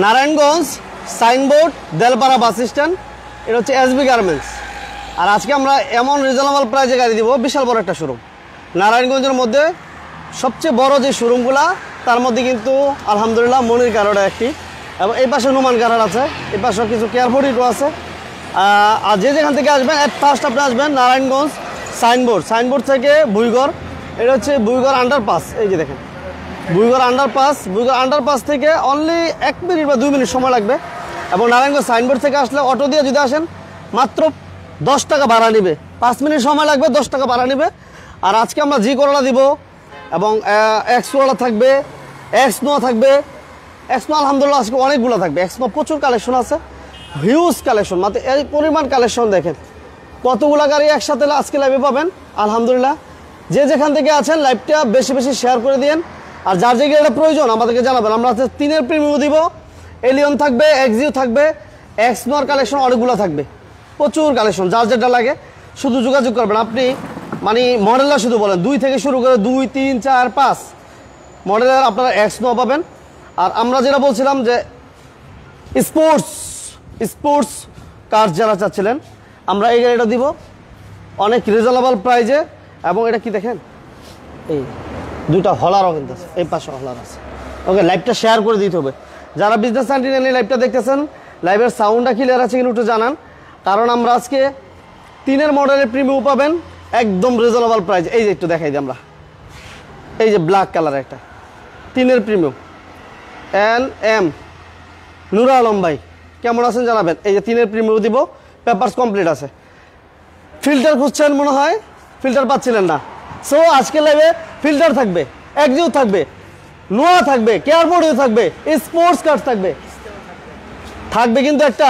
Narayanganj signboard Delpara bus stand, এটা হচ্ছে SB garments. আর আজকে আমরা এমন রিজনেবল প্রাইসে গাড়ি দিব, বিশাল বড় একটা শোরুম নারায়ণগঞ্জের মধ্যে সবচেয়ে বড় যে শোরুমগুলা, তার মধ্যে কিন্তু আলহামদুলিল্লাহ মনির কারোটা একটি, এবং এই পাশে নুমান কারার আছে, এই পাশে কিছু কেয়ারফোর্ডিও আছে। আর যে যেখান থেকে আসবেন এট ফার্স্ট আপনি আসবেন নারায়ণগঞ্জ সাইনবোর্ড থেকে ভুইগড়, এটা হচ্ছে ভুইগড় আন্ডারপাস। এই যে দেখেন ভুইগড় আন্ডারপাস থেকে অনলি 1 মিনিট বা 2 মিনিট সময় লাগবে। এবং নারায়ণগঞ্জ সাইনবোর্ড থেকে আসলে অটো দিয়ে যদি আসেন মাত্র 10 টাকা ভাড়া নেবে, 5 মিনিট সময় লাগবে, 10 টাকা ভাড়া নেবে। আর আজকে আমরা জি করোলা দিব, এবং এক্স করোলা থাকবে, এক্স নোয়া থাকবে। এক্স নোয়া আলহামদুলিল্লাহ আজকে অনেকগুলো থাকবে, এক্স নোয়া প্রচুর কালেকশন আছে, হিউজ কালেকশন, মাত্র এই পরিমাণ কালেকশন দেখেন কতগুলো গাড়ি একসাথে আজকে লাইভে পাবেন। আলহামদুলিল্লাহ যে যেখান থেকে আছেন লাইভটা বেশি বেশি শেয়ার করে দিন। আর যার যে গাড়িটা প্রয়োজন আমাদেরকে জানাবেন, আমরা 3-এর প্রিমিয়াম দিব, এলিয়ন থাকবে, এক্সিও থাকবে, এক্স নোয়ার কালেকশন অনেকগুলো থাকবে, প্রচুর কালেকশন। যার যেটা লাগে শুধু যোগাযোগ করবেন। আপনি মানে মডেলটা শুধু বলেন 2 থেকে শুরু করে 2, 3, 4, 5 মডেলের আপনারা এক্স নোয়া পাবেন। আর আমরা যেটা বলছিলাম যে স্পোর্টস কার যারা চাচ্ছিলেন, আমরা এই গাড়িটা দিব অনেক রিজনেবল প্রাইজে। এবং এটা কি দেখেন, এই 2টা হলারও কিন্তু আছে, এই পাশে হলার আছে। ওকে, লাইভটা শেয়ার করে দিতে হবে। যারা বিজনেস সেন্টিনেল লাইভটা দেখতেছেন, লাইভের সাউন্ডটা ক্লিয়ার আছে কিনা একটু জানান, কারণ আমরা আজকে 3-এর মডেলের প্রিমিয়াম পাবেন একদম রিজনেবল প্রাইস। এই যে একটু দেখাই দিই আমরা, এই যে ব্ল্যাক কালার একটা 3-এর প্রিমিয়াম NM নুরা আলম ভাই কেমন আছেন জানাবেন। এই যে 3-এর প্রিমিয়াম দিব, পেপারস কমপ্লিট আছে। ফিল্টার খুঁজছেন মনে হয়, ফিল্টার পাচ্ছিলেন না, সো আজকে লাইভে ফিল্টার থাকবে, এক্সিও থাকবে, নোয়া থাকবে, কেয়ারবোর্ডও থাকবে, স্পোর্টস কার থাকবে কিন্তু একটা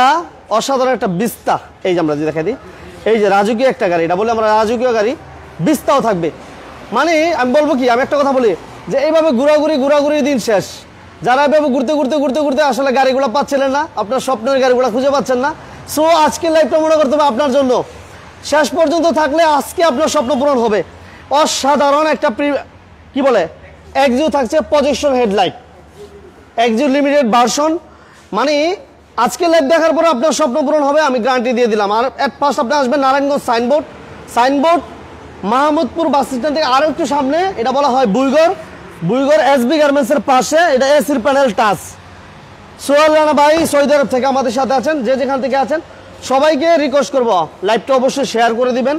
অসাধারণ একটা বিস্তা। এই যে আমরা যে দেখাই দিই, এই যে রাজকীয় একটা গাড়ি, এটা বলে আমরা রাজকীয় গাড়ি, বিস্তাও থাকবে। মানে আমি বলবো কি, আমি একটা কথা বলি যে এইভাবে ঘোরাঘুরি দিন শেষ। যারা এভাবে ঘুরতে আসলে গাড়িগুলো পাচ্ছিলেন না, আপনার স্বপ্নের গাড়িগুলো খুঁজে পাচ্ছেন না, সো আজকে লাইভটা মনে করতে হবে আপনার জন্য। শেষ পর্যন্ত থাকলে আজকে আপনার স্বপ্ন পূরণ হবে। অসাধারণ একটা কি বলে এক্সিও থাকছে, projection headlight, Axio limited version. মানে আজকে লাইভ দেখার পরে আপনার স্বপ্ন পূরণ হবে, আমি গ্যারান্টি দিয়ে দিলাম। আর এট ফার্স্ট আপনি আসবেন Narayanganj signboard Mahmudpur bus stand থেকে আরও একটু সামনে, এটা বলা হয় বুইগড় এসবি গার্মেন্টসের পাশে, এটা এসির প্যানেল টাচ। সোহেল রানা ভাই সৌদি আরব থেকে আমাদের সাথে আছেন, যে যেখান থেকে আছেন সবাইকে রিকোয়েস্ট করবো লাইভটা অবশ্যই শেয়ার করে দিবেন।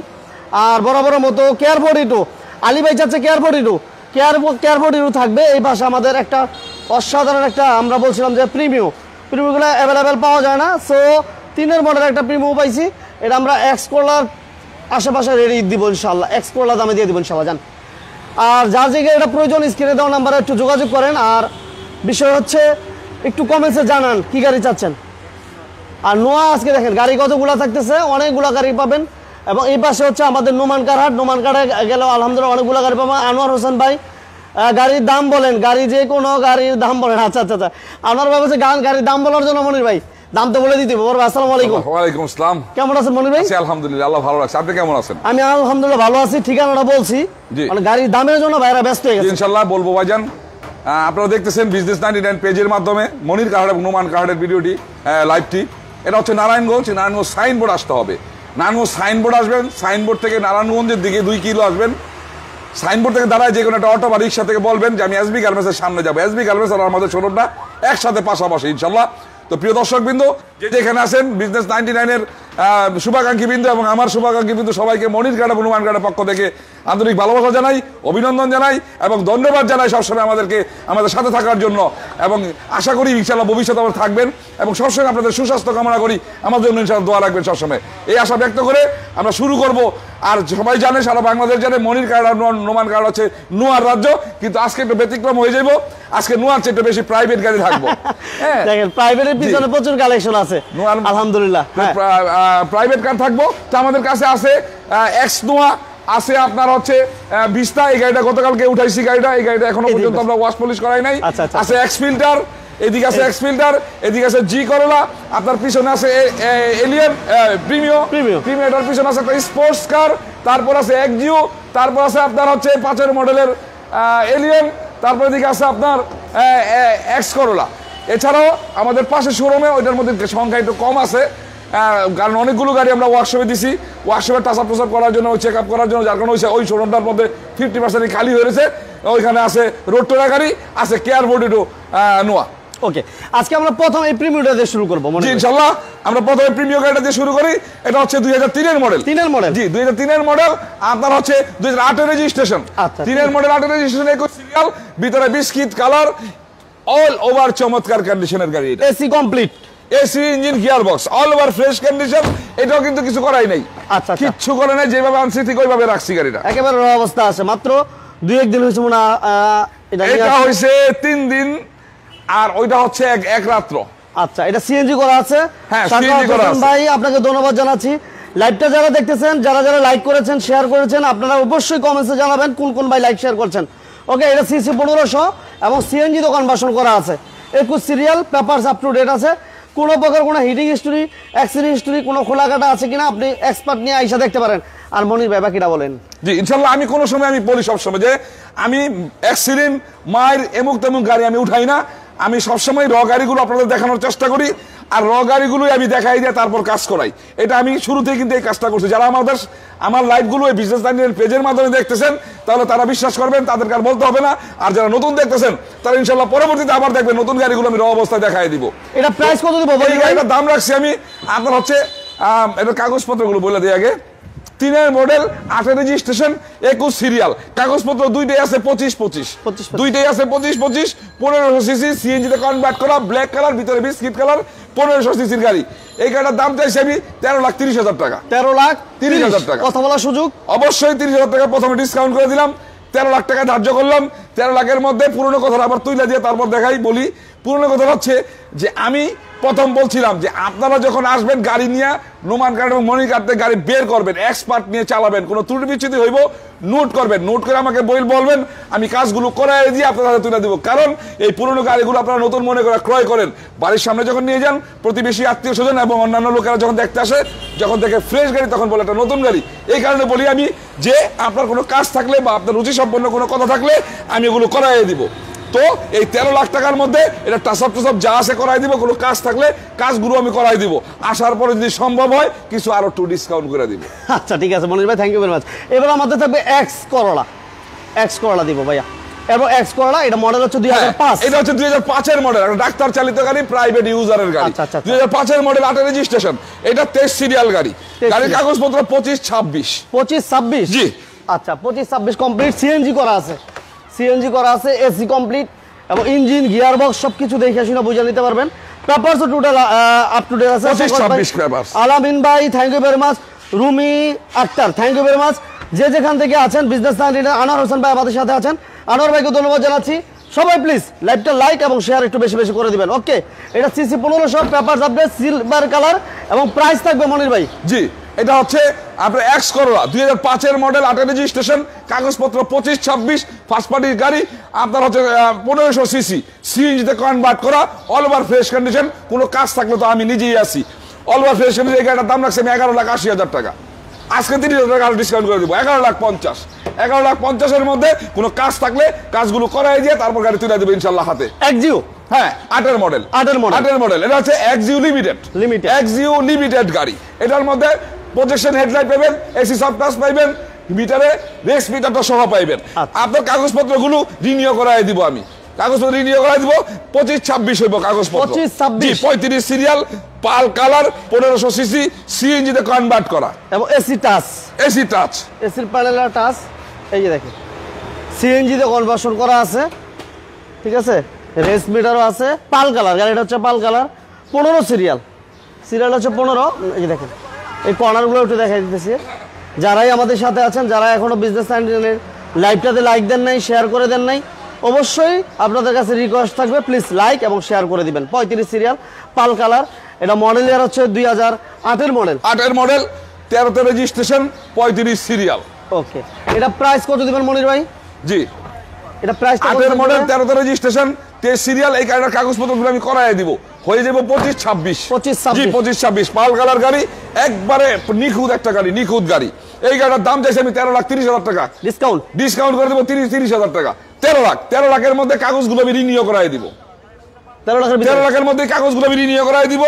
আর বরাবর মতো কেয়ারফোর্ডিও আলী ভাই চাচ্ছে, কেয়ারফোর্ডিও থাকবে। এই পাশে আমাদের একটা অসাধারণ একটা, আমরা বলছিলাম যে প্রিমিয়ামগুলো অ্যাভেলেবেল পাওয়া যায় না, সো 3-এর মডেল একটা প্রিমিয়াম পাইছি, এটা আমরা এক্স করলার আশেপাশে রেডি দিব ইনশাল্লাহ, এক্স করলার দামে দিয়ে দিব ইনশাল্লাহ। জান আর যার জায়গায় এটা প্রয়োজন স্ক্রিনে দেওয়া নাম্বারে একটু যোগাযোগ করেন। আর বিষয় হচ্ছে একটু কমেন্টসে জানান কি গাড়ি চাচ্ছেন। আর নোয়া আজকে দেখেন গাড়ি কতগুলো থাকতেছে, অনেকগুলো গাড়ি পাবেন। এবং এই পাশে হচ্ছে আমাদের নোমান কারহাটে গেলেও আলহামদুলিল্লাহ অনেকগুলো গাড়ি পাবেন। আনোয়ার হোসেন ভাই গাড়ির দাম বলেন, গাড়ি যে কোনো গাড়ির দাম বলেন। আচ্ছা আনোয়ার ভাই বলছে গাড়ির দাম বলার জন্য মনির ভাই দাম তো বলে দিতে হবে। আসসালামু আলাইকুম। ওয়ালাইকুম আসসালাম। কেমন আছেন মনির ভাই? আলহামদুলিল্লাহ, আল্লাহ ভালো রাখছে। আপনি কেমন আছেন? আমি আলহামদুলিল্লাহ ভালো আছি। ঠিকানাটা বলছি, মানে গাড়ির দামের জন্য ভাইরা ব্যস্ত হয়ে গেছে। ইনশাআল্লাহ বলবো ভাইজান। আপনারা দেখতেছেন বিজনেস 99 পেজের মাধ্যমে মনির কারহাট এবং নোমান কারহাটের ভিডিওটি, লাইভটি। এটা হচ্ছে নারায়ণগঞ্জ সাইনবোর্ড আসতে হবে। নারায়ণগঞ্জ সাইনবোর্ড আসবেন, সাইনবোর্ড থেকে নারায়ণগঞ্জের দিকে 2 কিলো আসবেন। সাইনবোর্ড থেকে দাঁড়ায় যে কোনো একটা অটো বা রিক্সা থেকে বলবেন যে আমি এসবি গার্মেন্টসের সামনে যাবো। এসবি গার্মেন্টস আর আমাদের শোরুমটা একসাথে পাশাপাশি ইনশাল্লাহ। তো প্রিয় দর্শকবৃন্দ, যেখানে আছেন বিজনেস 99-এর শুভাকাঙ্ক্ষী বিন্দু এবং আমার শুভাকাঙ্ক্ষী বিন্দু সবাইকে মনির কারহাট এবং নোমান কারহাটের পক্ষ থেকে আন্তরিক ভালোবাসা জানাই, অভিনন্দন জানাই এবং ধন্যবাদ জানাই সবসময় আমাদের সাথে থাকার জন্য। এবং আশা করি ইনশাল্লাহ ভবিষ্যতে আমরা থাকবেন এবং সবসময় আপনাদের সুস্বাস্থ্য কামনা করি, আমাদের জন্য ইনশাল্লাহ দোয়া রাখবেন সবসময়। এই আশা ব্যক্ত করে আমরা শুরু করব। আর সবাই জানে, সারা বাংলাদেশ জানে মনির কারহাট নোমান কারহাট হচ্ছে নোয়ার রাজ্য, কিন্তু আজকে একটু ব্যতিক্রম হয়ে যাবো। আজকে নোয়ার চেয়ে একটু বেশি প্রাইভেট গাড়ি থাকবো। দেখেন প্রাইভেটের পিছনে প্রচুর কালেকশন আছে আলহামদুলিল্লাহ। প্রাইভেট কার থাকবো, তো আমাদের কাছে আছে এক্স নোয়া, আছে আপনার হচ্ছে ভিস্তা। এই গাড়িটা গতকালকে উঠাইছি, এই গাড়িটা এখনো পর্যন্ত আমরা ওয়াশ পলিশ করাই নাই। আছে এক্স ফিল্টার, এদিকে আছে এক্স ফিল্টার, এদিকে আছে জি করোলা, আপনার পিছনে আছে এলিয়ন প্রিমিয়াম, এটার পিছনে আছে একটা স্পোর্টস কার, তারপর আছে এক্সিও, তারপর আছে আপনার হচ্ছে 5-এর মডেলের এলিয়ন, তারপর এদিকে আছে আপনার এক্স করোলা। এছাড়াও আমাদের পাশে শোরুমে ওইটার মধ্যে সংখ্যা একটু কম আছে, কারণ অনেকগুলো গাড়ি আমরা ওয়ার্কশপে দিছি, ওয়ার্কশপে টাচ আপ করার জন্য, চেক আপ করার জন্য, যার কারণে ওই শোরুমটার মধ্যে 50% খালি হয়েছে। ওইখানে আছে রোড টোরা গাড়ি, আছে কেয়ার বোর্ডেডো নোয়া। ওকে, আজকে আমরা প্রথম এই প্রিমিয়ারটা দিয়ে শুরু করব মনে হয়। ইনশাআল্লাহ আমরা প্রথমে প্রিমিয়ার গাড়িটা দিয়ে শুরু করি। এটা হচ্ছে 2003 এর মডেল। 3 এর মডেল? জি 2003 এর মডেল। আপনার হচ্ছে 2008 এর রেজিস্ট্রেশন। আচ্ছা, 3 এর মডেল, 8 এর রেজিস্ট্রেশন, 21 সিরিয়াল, ভিতরে বিস্কিট কালার, অল ওভার চমৎকার কন্ডিশনের গাড়ি। এটা AC complete, AC engine gear box, all over fresh condition. এটাও কিন্তু কিছু করাই নাই। আচ্ছা, কিচ্ছু করে নাই, যেভাবে আনছি ঠিক ওইভাবে রাখছি গাড়িটা। একেবারে র অবস্থা আছে। মাত্র 2-1 দিন হয়েছে মনে হয় এটা হইছে 3 দিন, আর ওইটা হচ্ছে এক রাত্র। আচ্ছা, এটা সিএনজি করা আছে। হ্যাঁ, সিএনজি করা আছে। ভাই আপনাকে ধন্যবাদ জানাচ্ছি। লাইভটা যারা দেখতেছেন, যারা লাইক করেছেন, শেয়ার করেছেন, আপনারা অবশ্যই কমেন্টসে জানাবেন কোন ভাই লাইক শেয়ার করছেন। ওকে, এটা সিসি 1500 এবং সিএনজি তো কনভার্সন করা আছে। 21 serial, papers up to date আছে। কোনো প্রকার কোনো হিটিং হিস্টোরি, অ্যাক্সিডেন্ট হিস্টোরি, কোনো খোলাকাটা আছে কিনা আপনি এক্সপার্ট নিয়ে আইসা দেখতে পারেন। আর মনির ভাই বাকিটা বলেন। জি ইনশাল্লাহ, আমি কোনো সময় আমি বলি সবসময় যে আমি অ্যাক্সিডেন্ট মায়ের এমুক তেমুক গাড়ি আমি উঠাই না। আমি সবসময় র গাড়িগুলো আপনাদের দেখানোর চেষ্টা করি, আর র গাড়িগুলোই আমি দেখাই দিয়ে তারপর কাজ করাই। এটা আমি শুরুতেই কিন্তু এই কাজটা করছি। যারা আমার লাইভগুলো এই বিজনেস লাইনের পেজের মাধ্যমে দেখতেছেন, তাহলে তারা বিশ্বাস করবেন, তাদেরকে আর বলতে হবে না। আর যারা নতুন দেখতেছেন, তারা ইনশাল্লাহ পরবর্তীতে আবার দেখবেন নতুন গাড়িগুলো আমি র অবস্থায় দেখাই দিব। এটা প্রাইস কত দিব? এটার দাম রাখছি আমি আপনার হচ্ছে এটা কাগজপত্রগুলো বলে দিই আগে। 3 এর মডেল, 8 এর রেজিস্ট্রেশন, 21 সিরিয়াল, কাগজপত্র দুইটাই আছে 25-25, দুইটাই আছে 25-25, 1500 সিসি, সিএনজি তে কনভার্ট করা, ব্ল্যাক কালার, ভিতরে বিস্কিট কালার, 1500 সিসির গাড়ি। এই গাড়িটার দাম চাইছি আমি 13,30,000 টাকা। 13,30,000 টাকা কথা বলার সুযোগ অবশ্যই। 30,000 টাকা প্রথমে ডিসকাউন্ট করে দিলাম, 13 লাখ টাকা ধার্য করলাম। 13 লাখের মধ্যে পুরনো কথা আবার তুলে দিয়ে তারপর দেখাই বলি। পুরনো কথা হচ্ছে যে আমি প্রথম বলছিলাম যে আপনারা যখন আসবেন গাড়ি নিয়ে, নোমান কার্ড এবং মনি কার্ড থেকে গাড়ি বের করবেন, এক্সপার্ট নিয়ে চালাবেন, কোনো ত্রুটি বিচ্ছুতি হইব নোট করবেন, নোট করে আমাকে বলবেন, আমি কাজগুলো করাই দিয়ে আপনার হাতে তুলে দেবো। কারণ এই পুরনো গাড়িগুলো আপনারা নতুন মনে করে ক্রয় করেন, বাড়ির সামনে যখন নিয়ে যান, প্রতিবেশী আত্মীয় স্বজন এবং অন্যান্য লোকেরা যখন দেখতে আসে, যখন দেখে ফ্রেশ গাড়ি তখন বলে একটা নতুন গাড়ি। এই কারণে বলি আমি যে আপনার কোনো কাজ থাকলে বা আপনার রুচি সম্পন্ন কোনো কথা থাকলে আমি এগুলো করাই দিব। তো এই 13 লাখ টাকার মধ্যে এটা টাসআপ যা আছে করাই দিব। কোনো কাজ থাকলে কাজগুলো আমি করাই দিব। আসার পরে যদি সম্ভব হয় কিছু আরো একটু ডিসকাউন্ট করে দিব। আচ্ছা ঠিক আছে মনির ভাই, থ্যাংক ইউ ভেরি মাচ। এবার আমাদের থাকবে এক্স করলা দিব ভাইয়া। এবং এক্স করলা, এটা মডেল হচ্ছে 2005। এটা হচ্ছে 2005 এর মডেল, একটা ডাক্তার চালিত গাড়ি, প্রাইভেট ইউজারের গাড়ি। 2005 এর মডেল, 8 এর রেজিস্ট্রেশন, এটা 23 সিরিয়াল গাড়ি। গাড়ির কাগজপত্র 25-26। জি আচ্ছা, 25-26 কমপ্লিট। সিএনজি করা আছে, এসি কমপ্লিট এবং ইঞ্জিন গিয়ার বক্স সবকিছু দেখে শুনে বুঝে নিতে পারবেন। Papers total up to date আছে। 25-26 পেপারস। আলামিন ভাই thank you very much, Rumi Akter thank you very much, যে যেখান থেকে আছেন। বিজনেস লিডার আনোয়ার হোসেন ভাই আমাদের সাথে আছেন, আনোয়ার ভাইকে ধন্যবাদ জানাচ্ছি। সবাই প্লিজ লাইভটা লাইক এবং শেয়ার একটু বেশি বেশি করে দিবেন। ওকে, এটা CC 1500, papers update, silver colour এবং প্রাইস থাকবে মনির ভাই। জি এটা হচ্ছে আপনার এক্স করোলা, 2005 এর মডেল, 8 এর রেজিস্ট্রেশন, কাগজপত্র 25-26, ফার্স্ট পার্টির গাড়ি। আপনার হচ্ছে 1500 সিসি, সিএনজি তে কনভার্ট করা, অল ওভার ফ্রেশ কন্ডিশন। কোনো কাজ থাকলে তো আমি নিজেই আছি। All over fresh condition. এই গাড়িটার দাম রাখছি আমি 11,80,000 টাকা। আজকে 30,000 টাকা ডিসকাউন্ট করে দিব, 11,50,000। 11,50,000 মধ্যে কোনো কাজ থাকলে কাজগুলো করাই দিয়ে তারপর গাড়ি তুলে দেবে ইনশাল্লাহ হাতে। এক্সিও, হ্যাঁ 8 এর মডেল। এটা হচ্ছে এক্সিও লিমিটেড গাড়ি। এটার মধ্যে প্রজেকশন হেডলাইট পাবেন, এসি সফট টাচ পাবেন, মিটারে রেস মিটারটা সহ পাইবেন। আপনার কাগজপত্রগুলো রিনিউ করাই দিব আমি। কাগজপত্র রিনিউ করাই দিব। 25-26 হইব কাগজপত্র। 35 সিরিয়াল, পাল কালার, 1500 সিসি, সিএনজি তে কনভার্ট করা এবং এসির প্যানেলের টাচ। এই যে দেখেন সিএনজি তে কনভার্সন করা আছে, ঠিক আছে। রেস মিটারও আছে, পাল কালার। গাড়িটা হচ্ছে পাল কালার, 15 সিরিয়াল হচ্ছে 15। এই যে দেখেন এই কর্নারগুলো একটু দেখাই দিতেছি। যারাই আমাদের সাথে আছেন, যারা এখনো বিজনেস চ্যানেলের লাইভটাতে লাইক দেন নাই, শেয়ার করে দেন নাই, অবশ্যই আপনাদের কাছে রিকোয়েস্ট থাকবে প্লিজ লাইক এবং শেয়ার করে দিবেন। 35 সিরিয়াল, পাল কালার। এটা মডেল ইয়ার হচ্ছে 2008 এর মডেল। 13 তে রেজিস্ট্রেশন, 35 সিরিয়াল। ওকে, এটা প্রাইস কত দিবেন মনির ভাই? জি এটা প্রাইস 8 এর মডেল, 13 তে রেজিস্ট্রেশন, 23 সিরিয়াল। এই গাড়ির কাগজপত্রগুলো আমি করাই দিব, হয়ে যাবে 25-26। 25-26 পাল কালার গাড়ি, একবারে নিখুঁত একটা গাড়ি, নিখুঁত গাড়ি। এই গাড়ির দাম চাইছি আমি 13,30,000 টাকা। ডিসকাউন্ট করে দেবো 30,000 টাকা। 13 লাখের মধ্যে কাগজগুলো আমি রিনিউ করাই দিব। 13 লাখের মধ্যে কাগজগুলো আমি রিনিউ করাই দিব।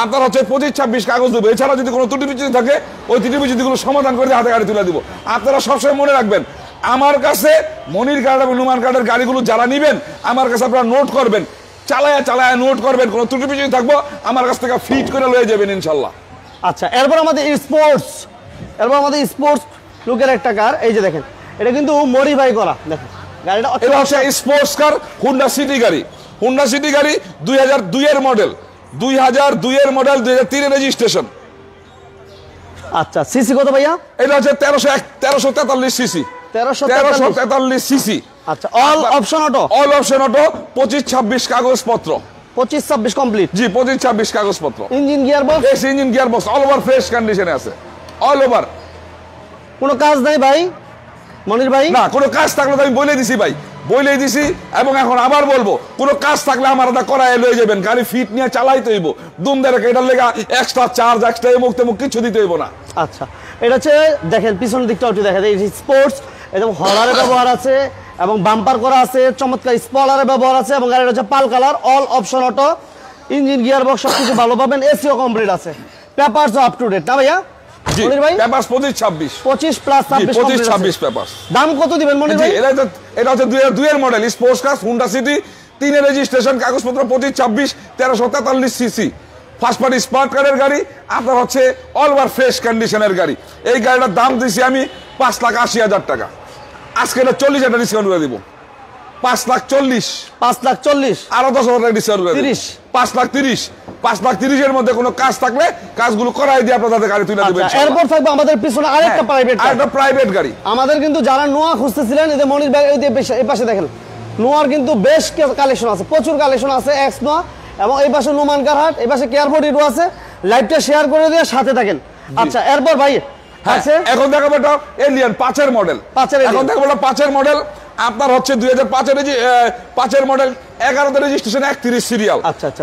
আপনার হচ্ছে 25-26 কাগজ দেবো। এছাড়া যদি কোনো ত্রুটি বিচ্যুতি থাকে ওই ত্রুটি বিচ্যুতিগুলো সমাধান করে হাতে গাড়ি তুলে দিব। আপনারা সবসময় মনে রাখবেন, আমার কাছে মনির কার্ড এবং নুমান কার্ডের গাড়িগুলো যারা নিবেন আমার কাছে আপনারা নোট করবেন, চালায়া নোট করবেন, কোনো ত্রুটি বিচ্যুতি থাকবো আমার কাছ থেকে ফিট করে লয়ে যাবেন ইনশাল্লাহ। আচ্ছা, এরপর আমাদের স্পোর্টস লুকের একটা কার, এই যে দেখেন এটা কিন্তু মডিফাই করা, দেখেন গাড়িটা এটা হচ্ছে স্পোর্টস কার হুন্ডা সিটি গাড়ি। হুন্ডা সিটি গাড়ি 2002 এর মডেল, 2002 এর মডেল, 2003 এর রেজিস্ট্রেশন। আচ্ছা, সিসি কত ভাইয়া? এটা হচ্ছে 1343 সিসি। 1343 সিসি। আচ্ছা, অল অপশন অটো। 25-26 কাগজপত্র। 25-26 কমপ্লিট। জি, 25-26 কাগজপত্র। Engine gearbox? S engine gearbox all over fresh কন্ডিশনে আছে, অল ওভার। কোনো কাজ নাই ভাই মনির ভাই? না, কোনো কাজ থাকলে তো আমি বলে দিছি ভাই, বলেই দিছি এবং এখন আবার বলবো, কোনো কাজ থাকলে আমার এটা করায় লয়ে যাবেন। গাড়ি ফিট নিয়ে চালাইতে হইব, দুম দেড় এটার লেগা এক্সট্রা চার্জ, এক্সট্রা এমুক তেমুক কিছু দিতে হইব না। আচ্ছা, এটা হচ্ছে দেখেন পিছনের দিকটা একটু দেখা যায়, স্পোর্টস এবং হলারের ব্যবহার আছে এবং বাম্পার করা আছে, চমৎকার স্পলারের ব্যবহার আছে এবং গাড়িটা হচ্ছে pearl colour, all option auto, engine gearbox সবকিছু ভালো পাবেন, এসিও কমপ্লিট আছে, পেপারস আপ টু ডেট না ভাইয়া মনির ভাই? Papers 25-26 25 plus 25-26 papers. দাম কত দিবেন মনির ভাই? এটা হচ্ছে 2002 এর model sports car Honda City, 3 এর রেজিস্ট্রেশন, কাগজপত্র 25-26, 1343 সিসি, ফার্স্ট পার্টি স্মার্ট কার্ডের গাড়ি। আপনার হচ্ছে অল ওভার ফ্রেশ কন্ডিশনের গাড়ি। এই গাড়িটার দাম দিছি আমি 5,80,000 টাকা। আজকে এটা 40,000 ডিসকাউন্ট করে দিব। 5,40,000। 5,40,000 আরো 10,000 টাকা ডিসকাউন্ট করে 30। 5,30,000। 5,30,000 এর মধ্যে কোনো কাজ থাকলে কাজগুলো করাই দিয়ে আপনাদের গাড়ি তুলে দিবেন। এরপর থাকবে আমাদের পিছনে আরেকটা প্রাইভেট গাড়ি। আমাদের কিন্তু যারা নোয়া খুঁজতেছিলেন, এই যে মনির ভাই এই পাশে দেখেন নোয়ার কিন্তু বেশ কালেকশন আছে, প্রচুর কালেকশন আছে, এক্স নোয়া এবং এই পাশে নুমান কারহাট, এই পাশে কেয়ার 42 আছে। লাইভটা শেয়ার করে দিয়ে সাথে থাকেন। আচ্ছা, এরপর ভাই এখন দেখাবো এটা এলিয়ন 5 এর মডেল। এখন দেখাবো এটা 5 এর মডেল। আপনার হচ্ছে 2005 এর মডেল, 11 রেজিস্ট্রেশন, 31 সিরিয়াল।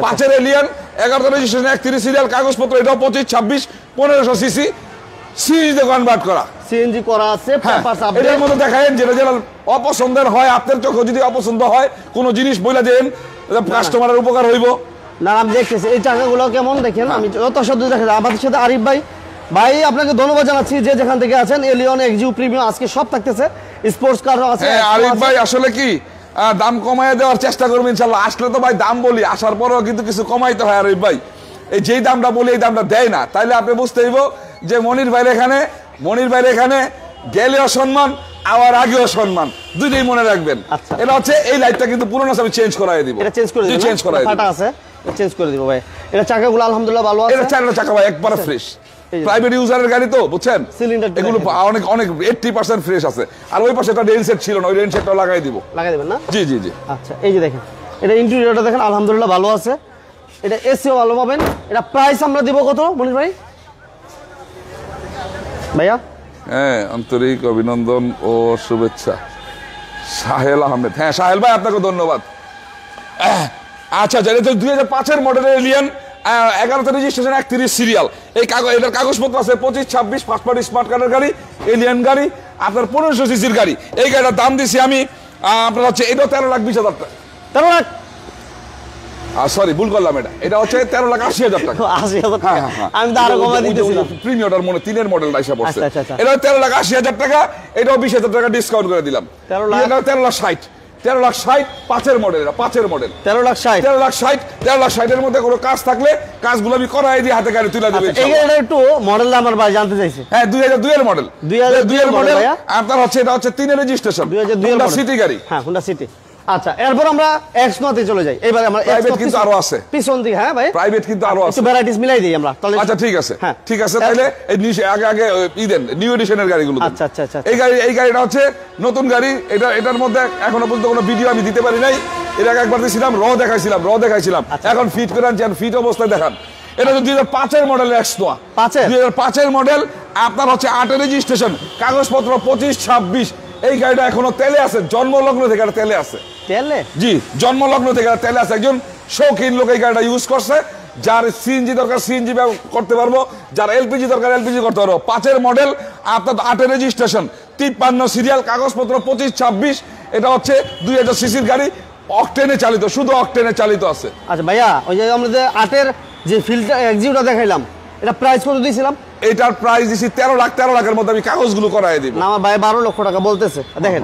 5 এর এলিয়ন, 11 রেজিস্ট্রেশন, 31 সিরিয়াল, কাগজপত্র এটাও 25-26, 1500 সিসি, সিএনজি কনভার্ট করা, সিএনজি করা আছে, পেপারস আপডেট। এর মধ্যে দেখায়েন যেটা যেটা অপছন্দের হয়, আপনার চোখে যদি অপছন্দ হয় কোনো জিনিস বইলা দেন, কাস্টমারের উপকার হইব। না, আমি দেখতেছি এই চাকাগুলো কেমন দেখেন, আমি যত শব্দ দেখেন। আমাদের সাথে আরিফ ভাই, ভাই আপনাকে ধন্যবাদ জানাচ্ছি যে যেখান থেকে আছেন। এলিয়ন, এক্সইউ, প্রিমিয়াম আজকে সব থাকতেছে, স্পোর্টস কারও আছে। আরিফ ভাই আসলে কি দাম কমায় দেওয়ার চেষ্টা করবেন ইনশাআল্লাহ। আসলে তো ভাই দাম বলি, আসার পরেও কিন্তু কিছু কমাইতে হয়। আরিফ ভাই এই যেই দামটা বলি এই দামটা দেয় না, তাইলে আপনি বুঝতে হইব যে মনির ভাইয়ের এখানে গেলেও সম্মান, আবার আগেও সম্মান, দুইটাই মনে রাখবেন। এটা হচ্ছে এই লাইটটা কিন্তু পুরোনো আমি চেঞ্জ করাই দিব। এটা চেঞ্জ করে দিব, চেঞ্জ করাই ফাটা আছে, চেঞ্জ করে দিব ভাই। এটা চাকাগুলো আলহামদুলিল্লাহ ভালো আছে, এটা চারটা চাকা ভাই একবারে ফ্রেশ। প্রাইভেট ইউজারের গাড়ি তো বুঝছেন, এগুলো অনেক 80% ফ্রেশ আছে। আর ওই পাশে একটা রেইন সেট ছিল না, ওই রেইন সেটটা লাগাই দিবেন না? জি জি জি। আচ্ছা, এই যে দেখেন এটা ইন্টেরিয়রটা দেখেন আলহামদুলিল্লাহ ভালো আছে, এটা এসিও ভালো পাবেন। এটা প্রাইস আমরা দিব কত মনির ভাই? ভাইয়া আন্তরিক অভিনন্দন ও শুভেচ্ছা সাহেল আহমেদ। সাহেল ভাই আপনাকে ধন্যবাদ। আচ্ছা, এটা তো 2005 এর মডেলের এলিয়ন, 11 রেজিস্ট্রেশন, 31 সিরিয়াল। এটার কাগজপত্র আছে 25-26, ফার্স্ট পার্টি স্মার্ট কার্ডের গাড়ি, এলিয়ন গাড়ি, আপনার 1500 সিসির গাড়ি। এই গাড়িটার দাম দিছি আমি আপনার হচ্ছে এটাও 13,20,000 টাকা। 13 লাখ, সরি ভুল করলাম, এটা হচ্ছে 13,80,000 টাকা। 80,000 টাকা, আমি তো আরো কমা দিতেছিলাম। প্রিমিয়ার মনে 3 এর মডেলটা এসে পড়ছে। এটা 13,80,000 টাকা, এটাও 20,000 টাকা ডিসকাউন্ট করে দিলাম। 13,60,000, 13,60,000, 5 এর মডেল, এটা 5 এর মডেল, 13,60,000 এর মধ্যে কোনো কাজ থাকলে কাজগুলো আমি করাই দিয়ে হাতে গাড়ি তুলে দেব ইনশাআল্লাহ। এটা একটু মডেল নাম্বার ভাই জানতে চাইছি। 2002 এর মডেল, 2002 এর মডেল। আপনার হচ্ছে এটা হচ্ছে 3 এর রেজিস্ট্রেশন, 2002 এর সিটি গাড়ি। Honda city. আচ্ছা, এরপর আমরা এক্স নোতে চলে যাই। এবারে আমরা প্রাইভেট কিন্তু আরো আছে পিছন দিকে। ভাই প্রাইভেট কিন্তু আরো আছে, একটু ভ্যারাইটিস মিলাই দেই আমরা তাহলে। আচ্ছা ঠিক আছে তাহলে এই আগে দেন নিউ এডিশনের গাড়িগুলো। আচ্ছা, এই গাড়িটা হচ্ছে নতুন গাড়ি। এটার মধ্যে এখনো পর্যন্ত কোনো ভিডিও আমি দিতে পারি নাই। এর আগে একবার দিয়েছিলাম, র দেখাইছিলাম। এখন ফিট করে আনছি, ফিট অবস্থায় দেখান। এটা 2005 এর মডেল এক্স নোয়া, 2005 এর মডেল। আপনার হচ্ছে 8 এর রেজিস্ট্রেশন, কাগজপত্র 25-26। এই গাড়িটা এখনো তেলে আছে, জন্মলগ্ন থেকে এটা তেলে আছে। জি, জন্মলগ্ন থেকে তেলে আছে। একজন শৌখিন লোক এই গাড়িটা ইউজ করছে। যার সিএনজি দরকার সিএনজি করতে পারবো, যার এলপিজি দরকার এলপিজি করতে পারবো। 5 এর মডেল, আপনার 8 এর রেজিস্ট্রেশন, 53 সিরিয়াল, কাগজপত্র 25-26। এটা হচ্ছে 2000 সিসির গাড়ি, অকটেনে চালিত, শুধু অকটেনে চালিত আছে। আচ্ছা ভাইয়া, ওই যে আমাদের 8-এর যে ফিল্টার এক্সিউটা দেখাইলাম, এটা প্রাইস কত দিয়েছিলাম? এটার প্রাইস দিছি 13 লাখের মধ্যে আমি কাগজগুলো করাই দিব। না আমার ভাই 12 লক্ষ টাকা বলতেছে, দেখেন।